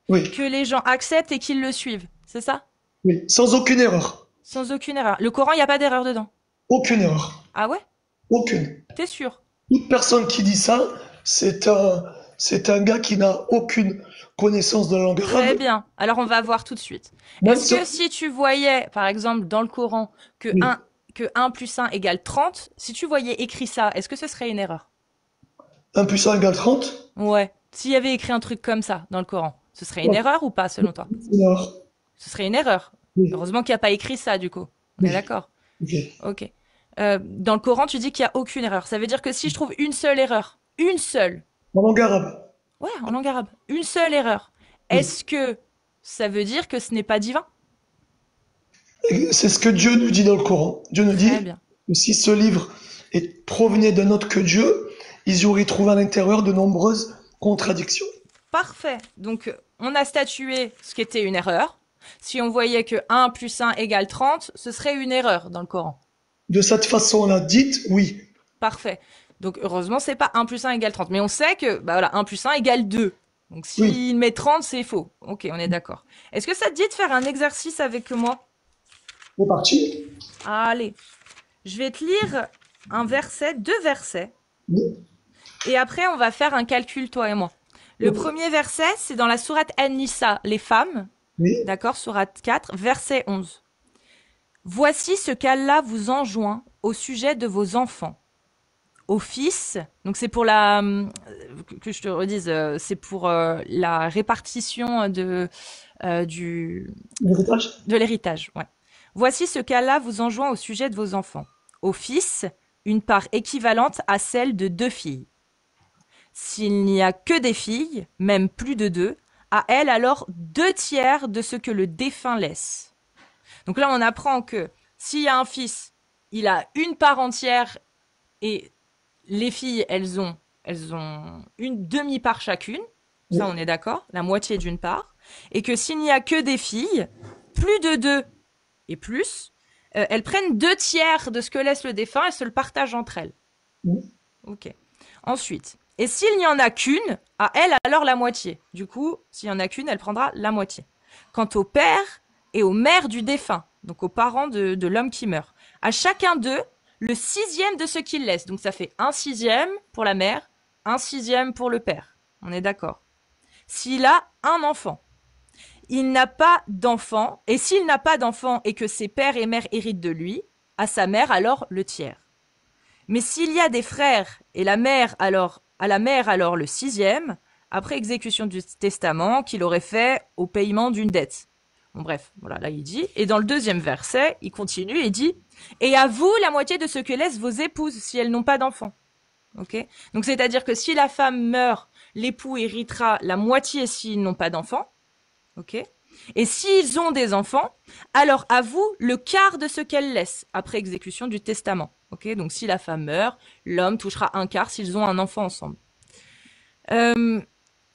Oui, que les gens acceptent et qu'ils le suivent. C'est ça? oui, sans aucune erreur. Sans aucune erreur. Le Coran, il y a pas d'erreur dedans. Aucune erreur. Ah ouais? Aucune. T'es sûr? Toute personne qui dit ça, c'est un gars qui n'a aucune connaissance de la langue Très arabe. bien. Alors on va voir tout de suite. Même Est-ce que si tu voyais, par exemple, dans le Coran, que Oui. 1 plus 1 égale 30, si tu voyais écrit ça, est-ce que ce serait une erreur? 1 plus 1 égale 30, Ouais. S'il y avait écrit un truc comme ça dans le Coran, ce serait une Ouais. erreur ou pas, selon toi? c'est une erreur. Ce serait une erreur. Oui. Heureusement qu'il n'y a pas écrit ça, du coup. On est Oui. d'accord. Ok. Ok. Dans le Coran, tu dis qu'il n'y a aucune erreur. Ça veut dire que si je trouve une seule erreur, une seule, En langue arabe. ouais, en langue arabe, une seule erreur, Oui. est-ce que ça veut dire que ce n'est pas divin? Et c'est ce que Dieu nous dit dans le Coran. Dieu nous dit Très bien. que si ce livre provenait d'un autre que Dieu, ils y auraient trouvé à l'intérieur de nombreuses contradictions. Parfait. Donc, on a statué ce qui était une erreur. Si on voyait que 1 plus 1 égale 30, ce serait une erreur dans le Coran. De cette façon-là dite, oui. Parfait. Donc, heureusement, c'est pas 1 plus 1 égale 30. Mais on sait que, bah voilà, 1 plus 1 égale 2. Donc, s'il Oui. met 30, c'est faux. Ok, on est d'accord. Est-ce que ça te dit de faire un exercice avec moi? C'est parti. Allez. Je vais te lire un verset, deux versets. Oui. Et après, on va faire un calcul, toi et moi. Le premier verset, c'est dans la sourate An-Nisa, les femmes. Oui. D'accord, sourate 4, verset 11. Voici ce qu'Allah vous enjoint au sujet de vos enfants. Au fils, donc c'est pour que je te redise, c'est pour la répartition L'héritage? de l'héritage. Ouais. Voici ce qu'Allah vous enjoint au sujet de vos enfants. Au fils, une part équivalente à celle de 2 filles. S'il n'y a que des filles, même plus de 2, à elle alors 2/3 de ce que le défunt laisse. Donc là, on apprend que s'il y a un fils, il a une part entière et les filles, elles ont une demi-part chacune. Ça, on est d'accord, la moitié d'une part. Et que s'il n'y a que des filles, plus de 2 et plus, elles prennent 2/3 de ce que laisse le défunt et se le partagent entre elles. Ok. Ensuite, et s'il n'y en a qu'une, à elle alors la moitié. Du coup, s'il n'y en a qu'une, elle prendra la moitié. Quant au père et aux mères du défunt, donc aux parents de l'homme qui meurt, à chacun d'eux, le 6e de ce qu'il laisse. Donc ça fait 1/6 pour la mère, 1/6 pour le père. On est d'accord. S'il a un enfant, il n'a pas d'enfant, et s'il n'a pas d'enfant et que ses pères et mères héritent de lui, à sa mère alors le tiers. Mais s'il y a des frères et la mère alors, à la mère alors le 6e, après exécution du testament qu'il aurait fait au paiement d'une dette. Bon bref, voilà, là il dit, et dans le 2e verset, il continue et dit, et à vous la moitié de ce que laissent vos épouses si elles n'ont pas d'enfants. Ok? Donc c'est-à-dire que si la femme meurt, l'époux héritera la moitié s'ils n'ont pas d'enfants. Ok? Et s'ils ont des enfants, alors à vous le quart de ce qu'elle laisse après exécution du testament. Ok? Donc si la femme meurt, l'homme touchera un quart s'ils ont un enfant ensemble.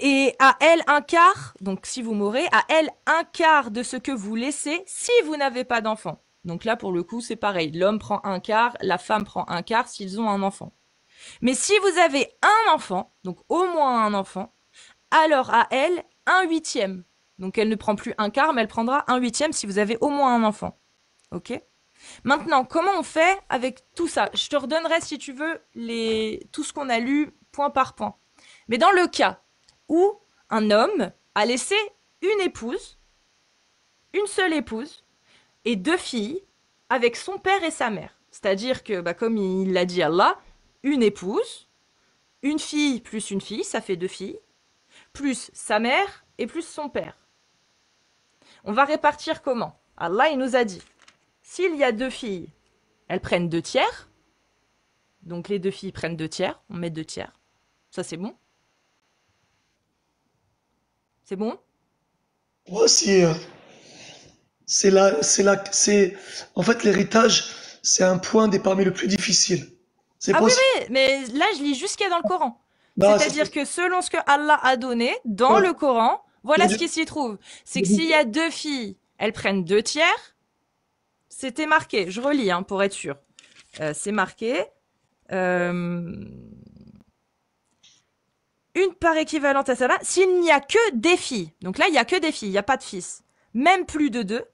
Et à elle un quart, donc si vous mourrez, à elle un quart de ce que vous laissez si vous n'avez pas d'enfant. Donc là, pour le coup, c'est pareil. L'homme prend un quart, la femme prend un quart s'ils ont un enfant. Mais si vous avez un enfant, donc au moins un enfant, alors à elle 1/8. Donc elle ne prend plus un quart, mais elle prendra 1/8 si vous avez au moins un enfant. Ok? Maintenant, comment on fait avec tout ça? Je te redonnerai, si tu veux, tout ce qu'on a lu point par point. Mais dans le cas où un homme a laissé une épouse, une seule épouse, et 2 filles avec son père et sa mère. C'est-à-dire que, comme il l'a dit Allah, une épouse, une fille plus une fille, ça fait 2 filles, plus sa mère et plus son père. On va répartir comment? Allah, il nous a dit, s'il y a 2 filles, elles prennent 2/3. Donc les 2 filles prennent 2/3, on met 2/3. Ça, c'est bon? C'est bon? Ouais, en fait, l'héritage, c'est un point des parmi le plus difficile. C'est Ah oui, possible. oui, mais là, je lis juste ce qu'il y a dans le Coran. Non, C'est-à-dire que selon ce que Allah a donné dans Ouais. le Coran, voilà Mais ce du- qui s'y trouve. C'est que s'il y a 2 filles, elles prennent 2/3. C'était marqué, je relis pour être sûr. C'est marqué. Une part équivalente à celle-là, s'il n'y a que des filles. Donc là, il n'y a que des filles, il n'y a pas de fils. Même plus de 2.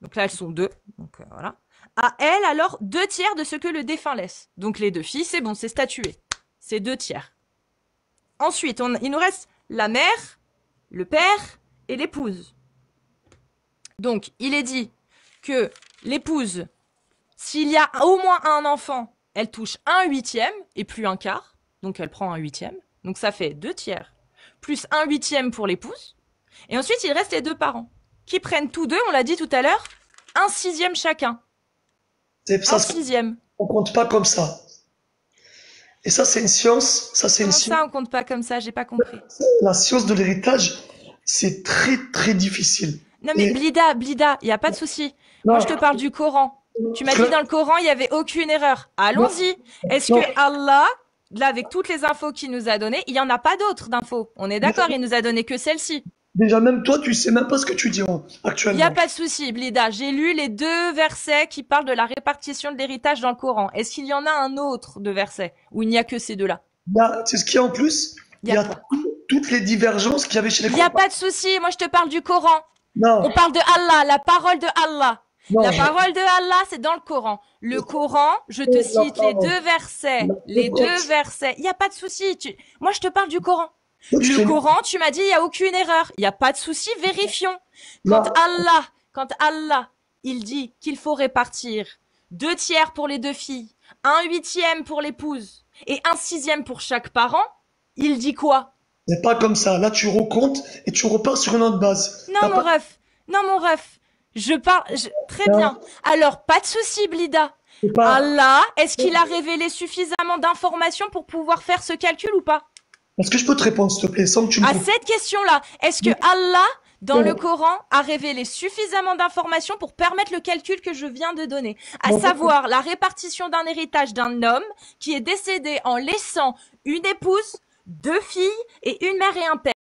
Donc là, elles sont 2. Donc voilà. À elle, alors, 2/3 de ce que le défunt laisse. Donc les 2 filles, c'est bon, c'est statué. C'est 2/3. Ensuite, il nous reste la mère, le père et l'épouse. Donc, il est dit que l'épouse, s'il y a au moins un enfant, elle touche 1/8 et plus un quart. Donc elle prend 1/8. Donc ça fait 2/3. Plus 1/8 pour l'épouse. Et ensuite, il reste les 2 parents. Qui prennent tous 2, on l'a dit tout à l'heure, 1/6 chacun. Ça, 1/6. on compte pas comme ça. Et ça, c'est une science. Ça, c'est une Comment science. ça, on compte pas comme ça? J'ai pas compris. La science de l'héritage, c'est très, très difficile. Non mais Et- Blida, il y a pas de souci. Non. Moi, je te parle du Coran. Tu m'as dit dans le Coran, il y avait aucune erreur. Allons-y. Est-ce Non. que Allah, là, avec toutes les infos qu'il nous a données, il y en a pas d'autres d'infos? On est d'accord, il nous a donné que celle-ci. Déjà, même toi, tu sais même pas ce que tu dis Il actuellement. y a pas de souci, Blida. J'ai lu les 2 versets qui parlent de la répartition de l'héritage dans le Coran. Est-ce qu'il y en a un autre de verset où il n'y a que ces 2-là? C'est ce qu'il y a en plus. Il y a quoi? Toutes les divergences qu'il y avait chez les Il n'y a compagnons. pas de souci. Moi, je te parle du Coran. Non, On parle de Allah, la parole de Allah. non. La parole de Allah, c'est dans le Coran. Le Coran, je te cite les 2 versets. Les 2 versets. Il n'y a pas de souci. Moi, je te parle du Coran. Donc, je Le fais- Coran, tu m'as dit, il n'y a aucune erreur. Il n'y a pas de souci, vérifions. Là, Quand Allah, il dit qu'il faut répartir 2 tiers pour les 2 filles, 1/8 pour l'épouse et 1/6 pour chaque parent, il dit quoi? c'est pas comme ça. Là, tu recomptes et tu repars sur une autre base. Non, T'as mon pas- ref. Non, mon ref. Très Non. bien. Alors, pas de souci, Blida. c'est pas- Allah, est-ce qu'il a révélé suffisamment d'informations pour pouvoir faire ce calcul ou pas? Est-ce que je peux te répondre, s'il te plaît, sans que tu me À coupes? cette question-là, est-ce que Allah, dans Non. le Coran, a révélé suffisamment d'informations pour permettre le calcul que je viens de donner, à Non. savoir la répartition d'un héritage d'un homme qui est décédé en laissant une épouse, 2 filles et une mère et un père?